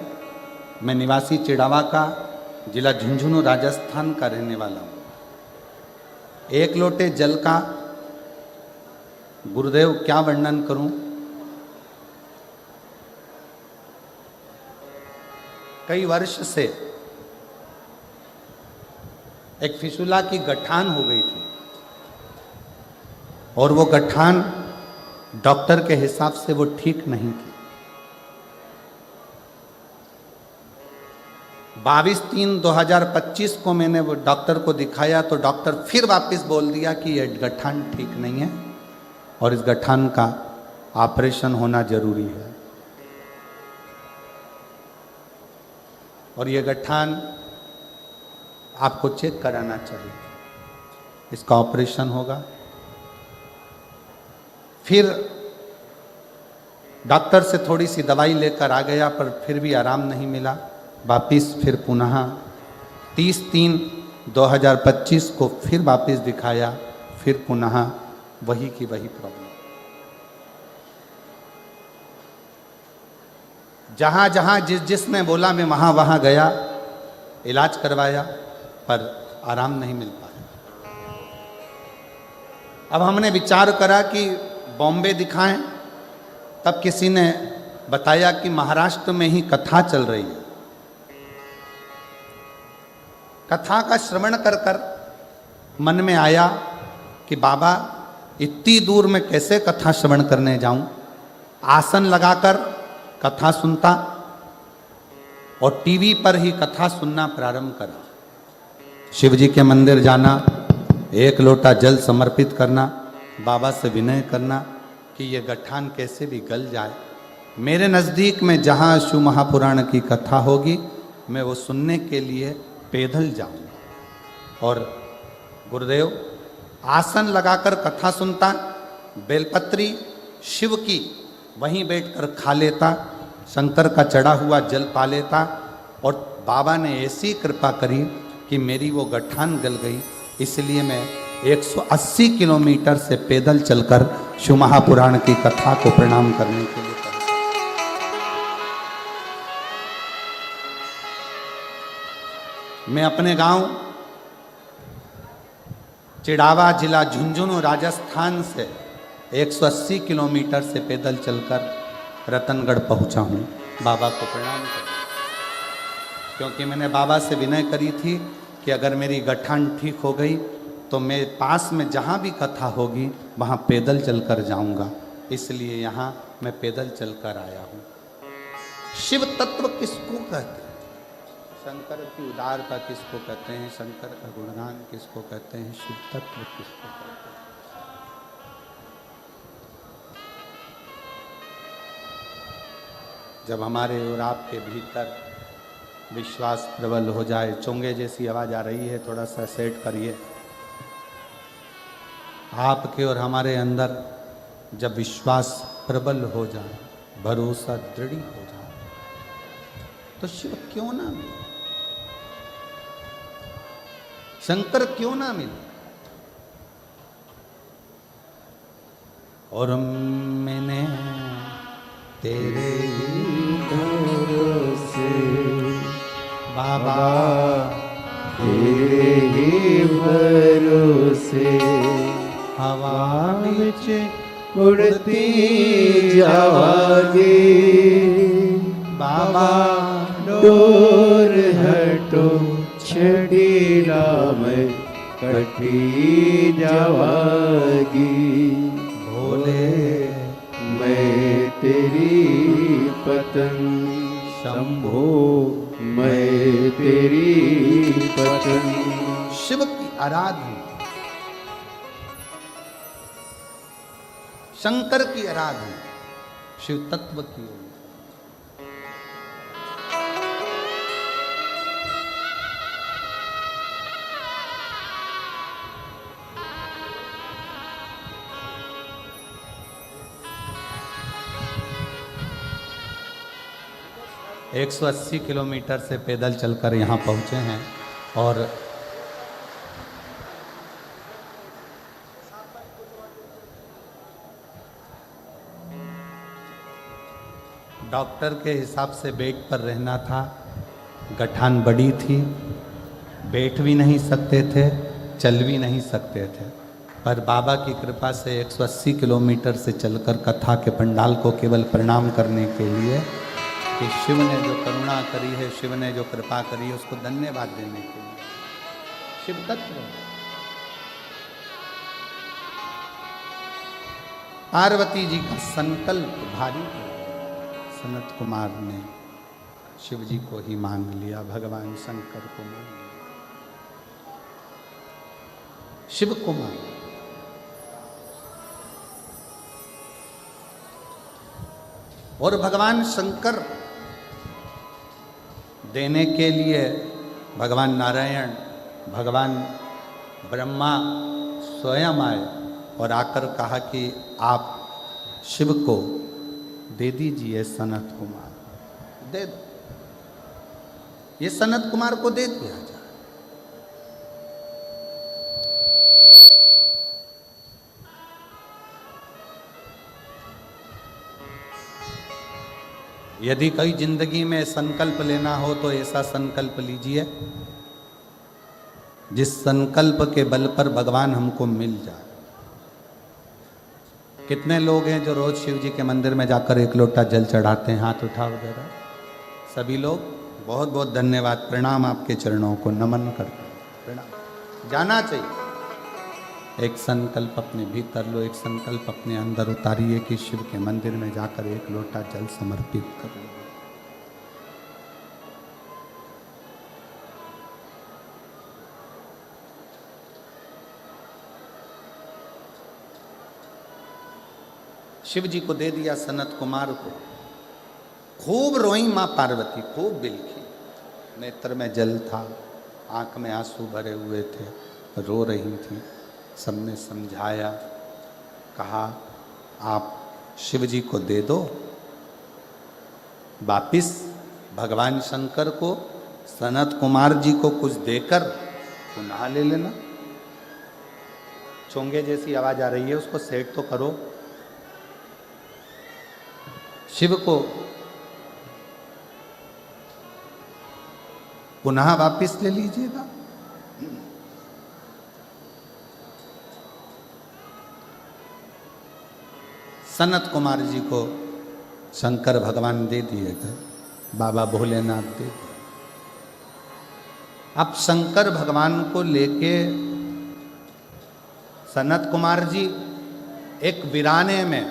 Speaker 3: मैं निवासी चिड़ावा का, जिला झुंझुनू, राजस्थान का रहने वाला हूँ। 1 लोटे जल का गुरुदेव क्या वर्णन करूं। कई वर्ष से एक फिसुला की गठान हो गई थी और वो गठान डॉक्टर के हिसाब से वो ठीक नहीं थी। 22/3/2025 को मैंने वो डॉक्टर को दिखाया तो डॉक्टर फिर वापस बोल दिया कि ये गठान ठीक नहीं है और इस गठान का ऑपरेशन होना जरूरी है। और ये गठान आपको चेक कराना चाहिए, इसका ऑपरेशन होगा। फिर डॉक्टर से थोड़ी सी दवाई लेकर आ गया पर फिर भी आराम नहीं मिला। वापिस फिर पुनः 30/3/2025 को फिर वापिस दिखाया, फिर पुनः वही की वही प्रॉब्लम। जहाँ जहाँ जिसने बोला मैं वहाँ वहाँ गया, इलाज करवाया पर आराम नहीं मिल पाया। अब हमने विचार करा कि बॉम्बे दिखाएं, तब किसी ने बताया कि महाराष्ट्र में ही कथा चल रही है। कथा का श्रवण कर कर मन में आया कि बाबा इतनी दूर में कैसे कथा श्रवण करने जाऊं। आसन लगाकर कथा सुनता और टीवी पर ही कथा सुनना प्रारंभ करा। शिव जी के मंदिर जाना, 1 लोटा जल समर्पित करना, बाबा से विनय करना कि ये गठान कैसे भी गल जाए। मेरे नज़दीक में जहाँ शिव महापुराण की कथा होगी मैं वो सुनने के लिए पैदल जाऊंगा। और गुरुदेव आसन लगाकर कथा सुनता, बेलपत्री शिव की वहीं बैठकर खा लेता, शंकर का चढ़ा हुआ जल पा लेता। और बाबा ने ऐसी कृपा करी कि मेरी वो गठान गल गई। इसलिए मैं 180 किलोमीटर से पैदल चलकर शिव महापुराण की कथा को प्रणाम करने के लिए मैं अपने गांव चिड़ावा, जिला झुंझुनू, राजस्थान से 180 किलोमीटर से पैदल चलकर रतनगढ़ पहुंचा हूं बाबा को प्रणाम करने। क्योंकि मैंने बाबा से विनय करी थी कि अगर मेरी गठान ठीक हो गई तो मैं पास में जहाँ भी कथा होगी वहाँ पैदल चलकर जाऊँगा। इसलिए यहाँ मैं पैदल चलकर आया हूँ। शिव तत्व किसको कहते हैं? शंकर की उदारता किसको कहते हैं? शंकर का गुणगान किसको कहते हैं? शिव तत्व किसको कहते हैं? जब हमारे और आपके भीतर विश्वास प्रबल हो जाए, चोंगे जैसी आवाज़ आ रही है, थोड़ा सा सेट करिए। आपके और हमारे अंदर जब विश्वास प्रबल हो जाए, भरोसा दृढ़ हो जाए, तो शिव क्यों ना मिले, शंकर क्यों ना मिले। और मैंने तेरे बाबा
Speaker 2: तेरे ही भरोसे
Speaker 3: हवा
Speaker 2: विच उड़ती जावागी
Speaker 3: बाबा
Speaker 2: डोर हटो छड़ीला में कटी जावागी
Speaker 3: भोले
Speaker 2: मैं तेरी पतंग शंभो मैं तेरी पतंग।
Speaker 3: शिव की आराधना, शंकर की आराधना, शिव तत्व की ओर। एक 180 किलोमीटर से पैदल चलकर यहाँ पहुँचे हैं और डॉक्टर के हिसाब से बेड पर रहना था। गठान बड़ी थी, बैठ भी नहीं सकते थे, चल भी नहीं सकते थे, पर बाबा की कृपा से 180 किलोमीटर से चलकर कथा के पंडाल को केवल प्रणाम करने के लिए कि शिव ने जो करुणा करी है, शिव ने जो कृपा करी है, उसको धन्यवाद देने के लिए। शिव तत्व पार्वती जी का संकल्प भारी है। सनत कुमार ने शिव जी को ही मांग लिया, भगवान शंकर को मांग लिया। शिव कुमार और भगवान शंकर देने के लिए भगवान नारायण, भगवान ब्रह्मा स्वयं आए और आकर कहा कि आप शिव को दे दीजिए सनत कुमार, दे दो, ये सनत कुमार को दे दिया जाए। यदि कोई जिंदगी में संकल्प लेना हो तो ऐसा संकल्प लीजिए जिस संकल्प के बल पर भगवान हमको मिल जाए। कितने लोग हैं जो रोज शिव जी के मंदिर में जाकर एक लोटा जल चढ़ाते हैं? हाथ उठाओ जरा। सभी लोग बहुत बहुत धन्यवाद, प्रणाम, आपके चरणों को नमन करते हैं, प्रणाम। जाना चाहिए। एक संकल्प अपने भीतर लो, एक संकल्प अपने अंदर उतारिए कि शिव के मंदिर में जाकर एक लोटा जल समर्पित कर लो। शिव जी को दे दिया सनत कुमार को। खूब रोई मां पार्वती, खूब बिलखी, नेत्र में जल था, आंख में आंसू भरे हुए थे, रो रही थी। सबने समझाया, कहा आप शिव जी को दे दो, वापिस भगवान शंकर को, सनत कुमार जी को कुछ देकर पुनः ले लेना। चोंगे जैसी आवाज आ रही है, उसको सेट तो करो। शिव को पुनः वापिस ले लीजिएगा। सनत कुमार जी को शंकर भगवान दे दिए गए, बाबा भोलेनाथ दे दिए। अब शंकर भगवान को लेके सनत कुमार जी एक वीराने में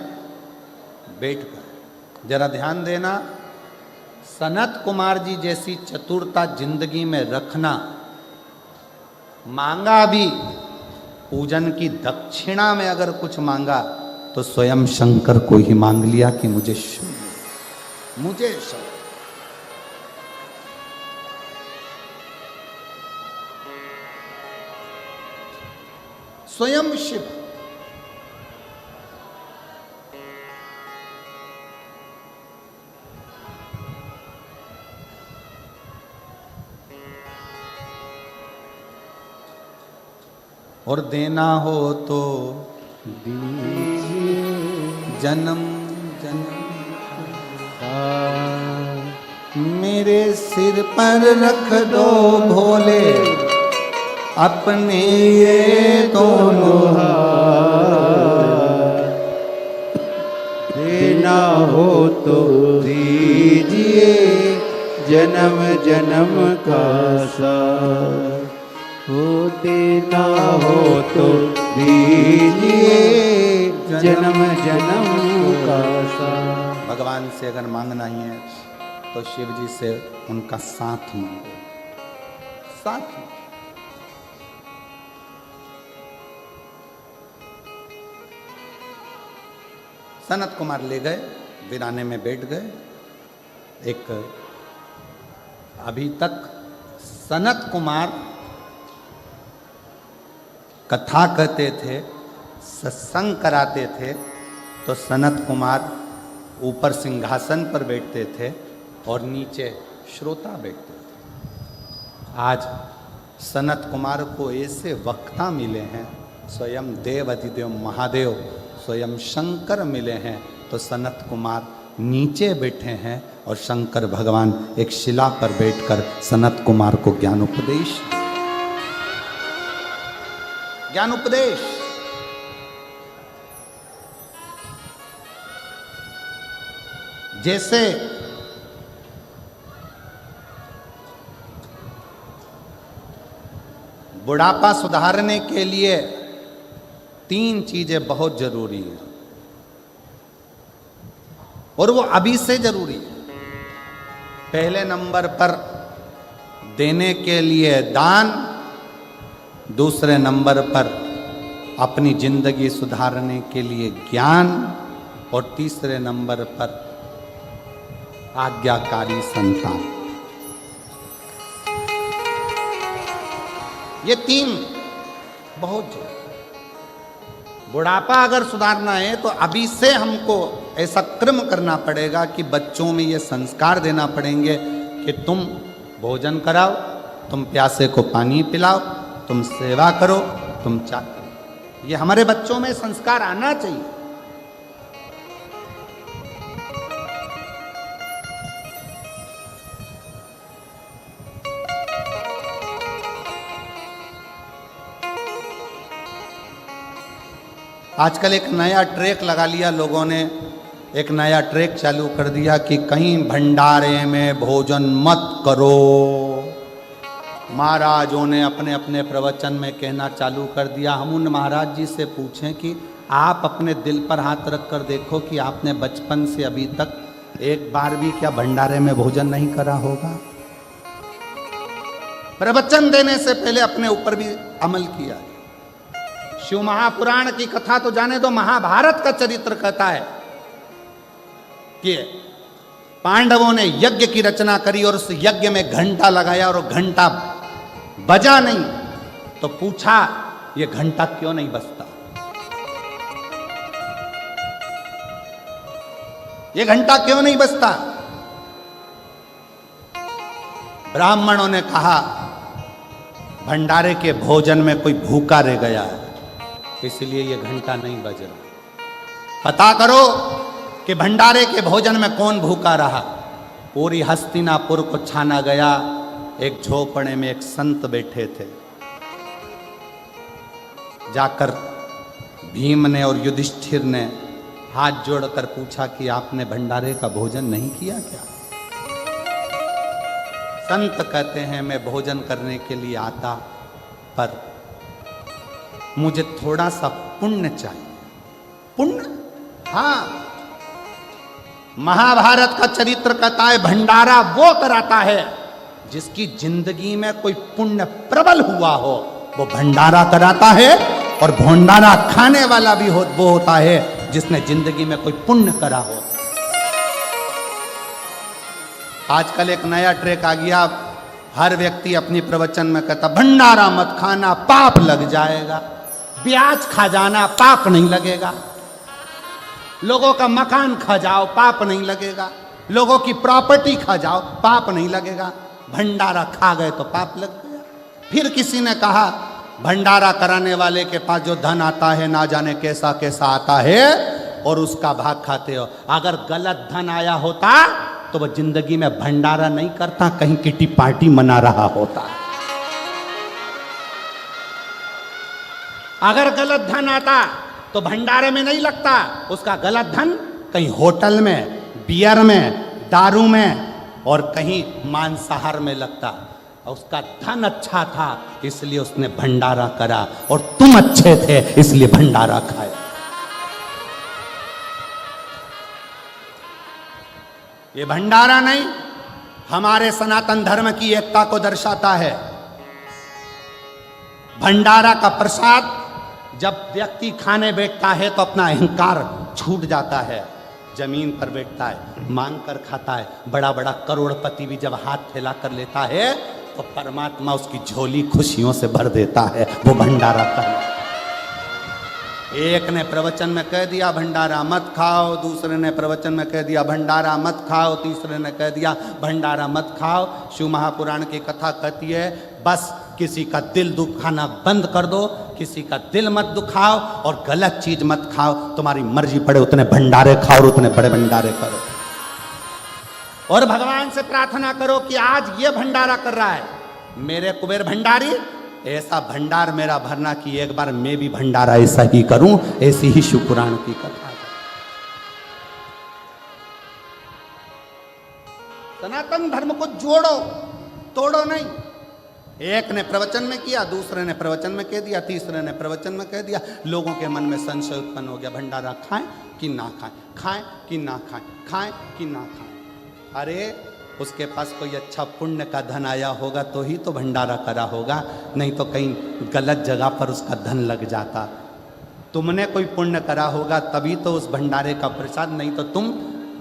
Speaker 3: बैठकर, जरा ध्यान देना, सनत कुमार जी जैसी चतुरता जिंदगी में रखना। मांगा भी, पूजन की दक्षिणा में अगर कुछ मांगा तो स्वयं शंकर को ही मांग लिया कि मुझे शून्य, मुझे शून्य। स्वयं शिव। और देना हो तो
Speaker 2: दीजिए
Speaker 3: जन्म जन्म
Speaker 2: का
Speaker 3: मेरे सिर पर रख दो भोले अपने ये दोनों हाथ,
Speaker 2: देना हो तो दीजिए जन्म जन्म का साथ, हो देना हो तो दीजिए जन्म जन्म का साथ।
Speaker 3: भगवान से अगर मांगना ही है तो शिव जी से उनका साथ मांगो, साथ। सनत कुमार ले गए, वीराने में बैठ गए। एक अभी तक सनत कुमार कथा कहते थे, सत्संग कराते थे, तो सनत कुमार ऊपर सिंहासन पर बैठते थे और नीचे श्रोता बैठते थे। आज सनत कुमार को ऐसे वक्ता मिले हैं, स्वयं देव अधिदेव महादेव स्वयं शंकर मिले हैं, तो सनत कुमार नीचे बैठे हैं और शंकर भगवान एक शिला पर बैठकर सनत कुमार को ज्ञान उपदेश जैसे बुढ़ापा सुधारने के लिए 3 चीजें बहुत जरूरी है और वो अभी से जरूरी है। पहले नंबर पर देने के लिए दान, दूसरे नंबर पर अपनी जिंदगी सुधारने के लिए ज्ञान और तीसरे नंबर पर आज्ञाकारी संतान। ये 3 बहुत जरूरी। बुढ़ापा अगर सुधारना है तो अभी से हमको ऐसा क्रम करना पड़ेगा कि बच्चों में ये संस्कार देना पड़ेंगे कि तुम भोजन कराओ, तुम प्यासे को पानी पिलाओ, तुम सेवा करो, तुम चाह करो। ये हमारे बच्चों में संस्कार आना चाहिए। आजकल एक नया ट्रैक लगा लिया लोगों ने, एक नया ट्रैक चालू कर दिया कि कहीं भंडारे में भोजन मत करो। महाराजों ने अपने अपने प्रवचन में कहना चालू कर दिया। हम उन महाराज जी से पूछें कि आप अपने दिल पर हाथ रख कर देखो कि आपने बचपन से अभी तक एक बार भी क्या भंडारे में भोजन नहीं करा होगा? प्रवचन देने से पहले अपने ऊपर भी अमल किया। शिव महापुराण की कथा तो जाने दो, महाभारत का चरित्र कहता है कि पांडवों ने यज्ञ की रचना करी और उस यज्ञ में घंटा लगाया और घंटा बजा नहीं, तो पूछा ये घंटा क्यों नहीं बजता? ये घंटा क्यों नहीं बजता? ब्राह्मणों ने कहा भंडारे के भोजन में कोई भूखा रह गया है, इसलिए ये घंटा नहीं बज रहा। पता करो कि भंडारे के भोजन में कौन भूखा रहा। पूरी हस्तिनापुर को छाना गया। एक झोपड़े में एक संत बैठे थे। जाकर भीम ने और युधिष्ठिर ने हाथ जोड़कर पूछा कि आपने भंडारे का भोजन नहीं किया क्या? संत कहते हैं मैं भोजन करने के लिए आता, पर मुझे थोड़ा सा पुण्य चाहिए। पुण्य? हाँ, महाभारत का चरित्र कहता है भंडारा वो कराता है जिसकी जिंदगी में कोई पुण्य प्रबल हुआ हो, वो भंडारा कराता है। और भंडारा खाने वाला भी वो होता है जिसने जिंदगी में कोई पुण्य करा हो। आजकल एक नया ट्रेक आ गया, हर व्यक्ति अपनी प्रवचन में कहता भंडारा मत खाना, पाप लग जाएगा। ब्याज खा जाना, पाप नहीं लगेगा। लोगों का मकान खा जाओ, पाप नहीं लगेगा। लोगों की प्रॉपर्टी खा जाओ, पाप नहीं लगेगा। भंडारा खा गए तो पाप लग गया। फिर किसी ने कहा भंडारा कराने वाले के पास जो धन आता है ना जाने कैसा कैसा आता है और उसका भाग खाते हो। अगर गलत धन आया होता तो वह जिंदगी में भंडारा नहीं करता, कहीं किटी पार्टी मना रहा होता। अगर गलत धन आता तो भंडारे में नहीं लगता, उसका गलत धन कहीं होटल में, बियर में, दारू में और कहीं मांसाहार में लगता। उसका धन अच्छा था इसलिए उसने भंडारा करा, और तुम अच्छे थे इसलिए भंडारा खाया। ये भंडारा नहीं, हमारे सनातन धर्म की एकता को दर्शाता है। भंडारा का प्रसाद जब व्यक्ति खाने बैठता है तो अपना अहंकार छूट जाता है, जमीन पर बैठता है, मांग कर खाता है। बड़ा बड़ा करोड़पति भी जब हाथ फैला कर लेता है तो परमात्मा उसकी झोली खुशियों से भर देता है। वो भंडारा कहना। एक ने प्रवचन में कह दिया भंडारा मत खाओ, दूसरे ने प्रवचन में कह दिया भंडारा मत खाओ, तीसरे ने कह दिया भंडारा मत खाओ। शिव महापुराण की कथा कहती है बस किसी का दिल दुखाना बंद कर दो, किसी का दिल मत दुखाओ और गलत चीज मत खाओ। तुम्हारी मर्जी पड़े उतने भंडारे खाओ और उतने बड़े भंडारे करो, और भगवान से प्रार्थना करो कि आज ये भंडारा कर रहा है मेरे कुबेर भंडारी, ऐसा भंडार मेरा भरना कि एक बार मैं भी भंडारा ऐसा ही करूं। ऐसी ही शिव पुराण की कथा है। सनातन धर्म को जोड़ो, तोड़ो नहीं। एक ने प्रवचन में किया, दूसरे ने प्रवचन में कह दिया, तीसरे ने प्रवचन में कह दिया। लोगों के मन में संशय उत्पन्न हो गया, भंडारा खाएं कि ना खाएं, खाएं कि ना खाएं, खाएं कि ना खाएं। अरे उसके पास कोई अच्छा पुण्य का धन आया होगा तो ही तो भंडारा करा होगा, नहीं तो कहीं गलत जगह पर उसका धन लग जाता। तुमने कोई पुण्य करा होगा तभी तो उस भंडारे का प्रसाद, नहीं तो तुम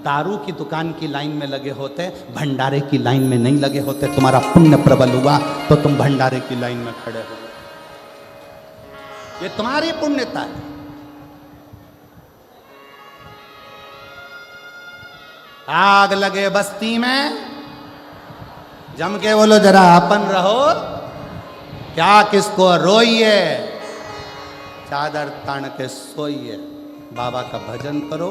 Speaker 3: दारू की दुकान की लाइन में लगे होते, भंडारे की लाइन में नहीं लगे होते। तुम्हारा पुण्य प्रबल हुआ तो तुम भंडारे की लाइन में खड़े हो। ये तुम्हारी पुण्यता है। आग लगे बस्ती में, जम के बोलो जरा अपन रहो, क्या किसको रोइए, चादर तान के सोइए। बाबा का भजन करो,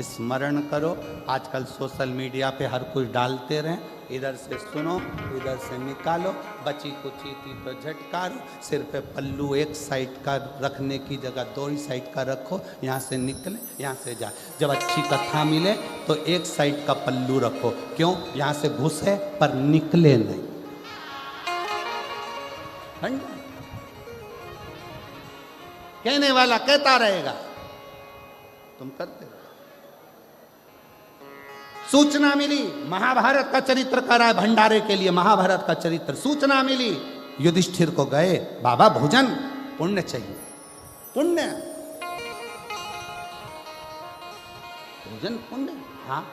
Speaker 3: स्मरण करो। आजकल सोशल मीडिया पे हर कुछ डालते रहें, इधर से सुनो इधर से निकालो, बची कुची थी तो झटकारो। सिर पे पल्लू एक साइड का रखने की जगह दो ही साइड का रखो, यहाँ से निकले यहाँ से जाए। जब अच्छी कथा मिले तो एक साइड का पल्लू रखो, क्यों? यहाँ से घुसे पर निकले नहीं। कहने वाला कहता रहेगा, तुम करते रहो। सूचना मिली, महाभारत का चरित्र कर रहा है भंडारे के लिए, महाभारत का चरित्र। सूचना मिली, युधिष्ठिर को गए, बाबा भोजन पुण्य चाहिए, पुण्य भोजन पुण्य। हाँ,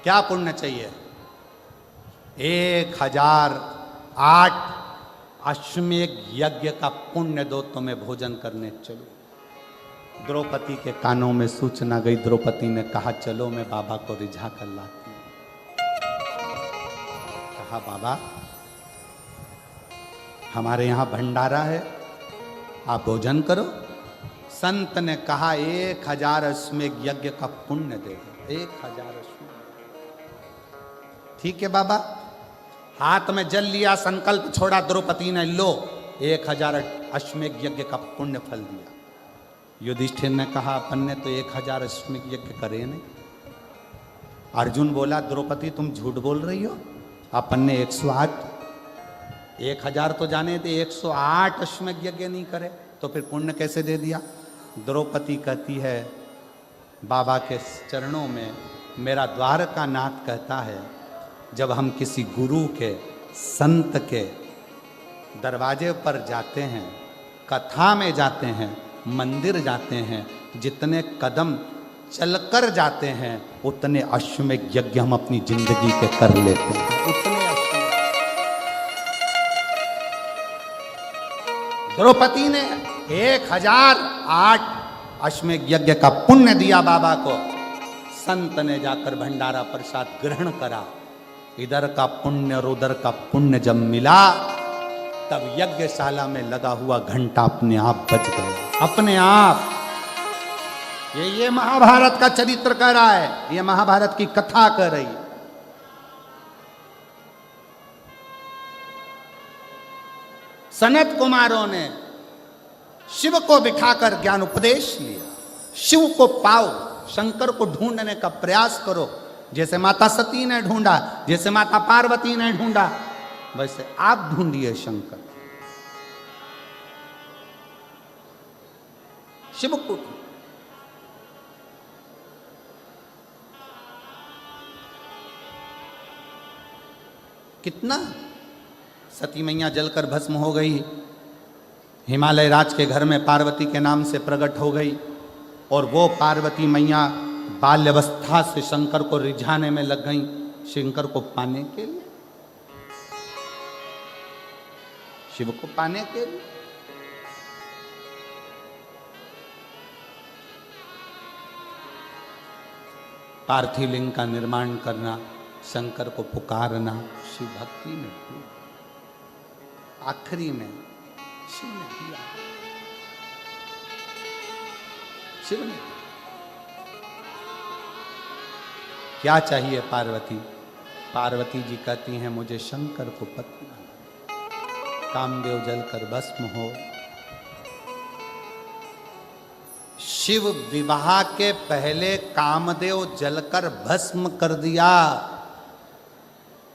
Speaker 3: क्या पुण्य चाहिए? 1008 अश्वमेध यज्ञ का पुण्य दो तो मैं भोजन करने चलूं। द्रौपदी के कानों में सूचना गई, द्रौपदी ने कहा चलो मैं बाबा को रिझा कर लाती हूं। कहा बाबा हमारे यहां भंडारा है, आप भोजन करो। संत ने कहा 1000 अश्वमेध यज्ञ का पुण्य दे दो, 1000 अश्वमेध। ठीक है बाबा। हाथ में जल लिया, संकल्प छोड़ा, द्रौपदी ने लो 1000 अश्वमेध यज्ञ का पुण्य फल दिया। युधिष्ठिर ने कहा अपन ने तो 1000 अश्वमेध यज्ञ करे नहीं। अर्जुन बोला द्रौपदी तुम झूठ बोल रही हो, अपन ने 108, 1000 तो जाने थे, 108 अश्वमेध यज्ञ नहीं करे तो फिर पुण्य कैसे दे दिया? द्रौपदी कहती है बाबा के चरणों में मेरा द्वारका नाथ कहता है जब हम किसी गुरु के, संत के दरवाजे पर जाते हैं, कथा में जाते हैं, मंदिर जाते हैं, जितने कदम चलकर जाते हैं उतने अश्वमेध यज्ञ हम अपनी जिंदगी के कर लेते हैं, उतने अश्वमेध। द्रौपदी ने 1008 अश्वमेध यज्ञ का पुण्य दिया बाबा को। संत ने जाकर भंडारा प्रसाद ग्रहण करा। इधर का पुण्य और उधर का पुण्य जब मिला तब यज्ञशाला में लगा हुआ घंटा अपने आप बज गया, अपने आप। ये महाभारत का चरित्र कह रहा है, ये महाभारत की कथा कह रही है। सनत कुमारों ने शिव को बिठाकर ज्ञान उपदेश लिया। शिव को पाओ, शंकर को ढूंढने का प्रयास करो। जैसे माता सती ने ढूंढा, जैसे माता पार्वती ने ढूंढा, वैसे आप ढूंढिए शंकर, शिव को। कितना सती मैया जलकर भस्म हो गई, हिमालय राज के घर में पार्वती के नाम से प्रकट हो गई, और वो पार्वती मैया बाल्यावस्था से शंकर को रिझाने में लग गई, शंकर को पाने के लिए, शिव को पाने के लिए। पार्थिव लिंग का निर्माण करना, शंकर को पुकारना, शिव भक्ति में आखिरी में शिव ने दिया, शिव ने। क्या चाहिए पार्वती? पार्वती जी कहती हैं मुझे शंकर को पति बना, कामदेव जलकर भस्म हो। शिव विवाह के पहले कामदेव जलकर भस्म कर दिया,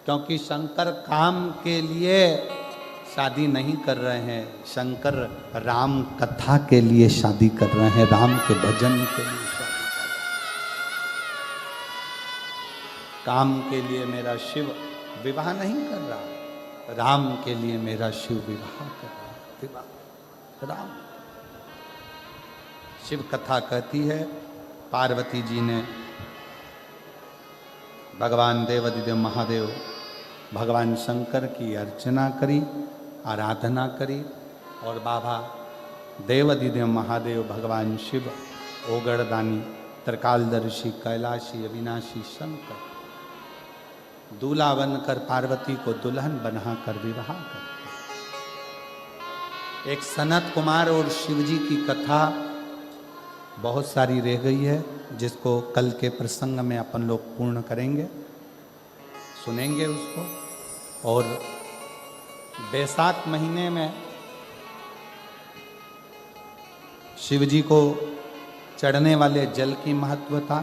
Speaker 3: क्योंकि शंकर काम के लिए शादी नहीं कर रहे हैं, शंकर राम कथा के लिए शादी कर रहे हैं, राम के भजन के लिए शादी कर रहे हैं। काम के लिए मेरा शिव विवाह नहीं कर रहा, राम के लिए मेरा शिव विवाह कर रहा है। विवाह राम। शिव कथा कहती है पार्वती जी ने भगवान देवादिदेव महादेव भगवान शंकर की अर्चना करी, आराधना करी, और बाबा देवादिदेव महादेव भगवान शिव ओगड़दानी त्रिकालदर्शी कैलाशी अविनाशी शंकर दूल्हा बनकर पार्वती को दुल्हन बनाकर विवाह करते। एक सनत कुमार और शिवजी की कथा बहुत सारी रह गई है, जिसको कल के प्रसंग में अपन लोग पूर्ण करेंगे, सुनेंगे उसको। और बैसाख महीने में शिवजी को चढ़ने वाले जल की महत्वता,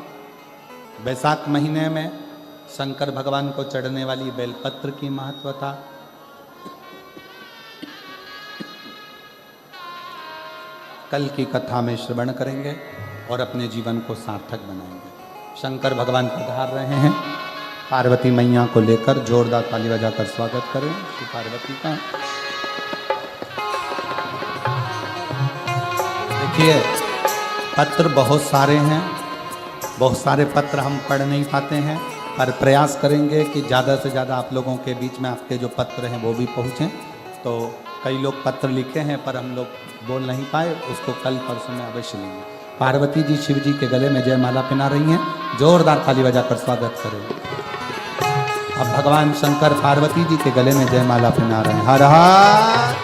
Speaker 3: बैसाख महीने में शंकर भगवान को चढ़ने वाली बेलपत्र की महत्वता, कल की कथा में श्रवण करेंगे और अपने जीवन को सार्थक बनाएंगे। शंकर भगवान पधार रहे हैं, पार्वती मैया को लेकर जोरदार ताली बजाकर स्वागत करें श्री पार्वती का। देखिए पत्र बहुत सारे हैं, बहुत सारे पत्र हम पढ़ नहीं पाते हैं, पर प्रयास करेंगे कि ज़्यादा से ज़्यादा आप लोगों के बीच में आपके जो पत्र हैं वो भी पहुँचें। तो कई लोग पत्र लिखे हैं पर हम लोग बोल नहीं पाए, उसको कल परसों में अवश्य लेंगे। पार्वती जी शिव जी के गले में जयमाला पहना रही हैं, जोरदार ताली बजाकर स्वागत करें। अब भगवान शंकर पार्वती जी के गले में जयमाला पहना रहे हैं। हर हर।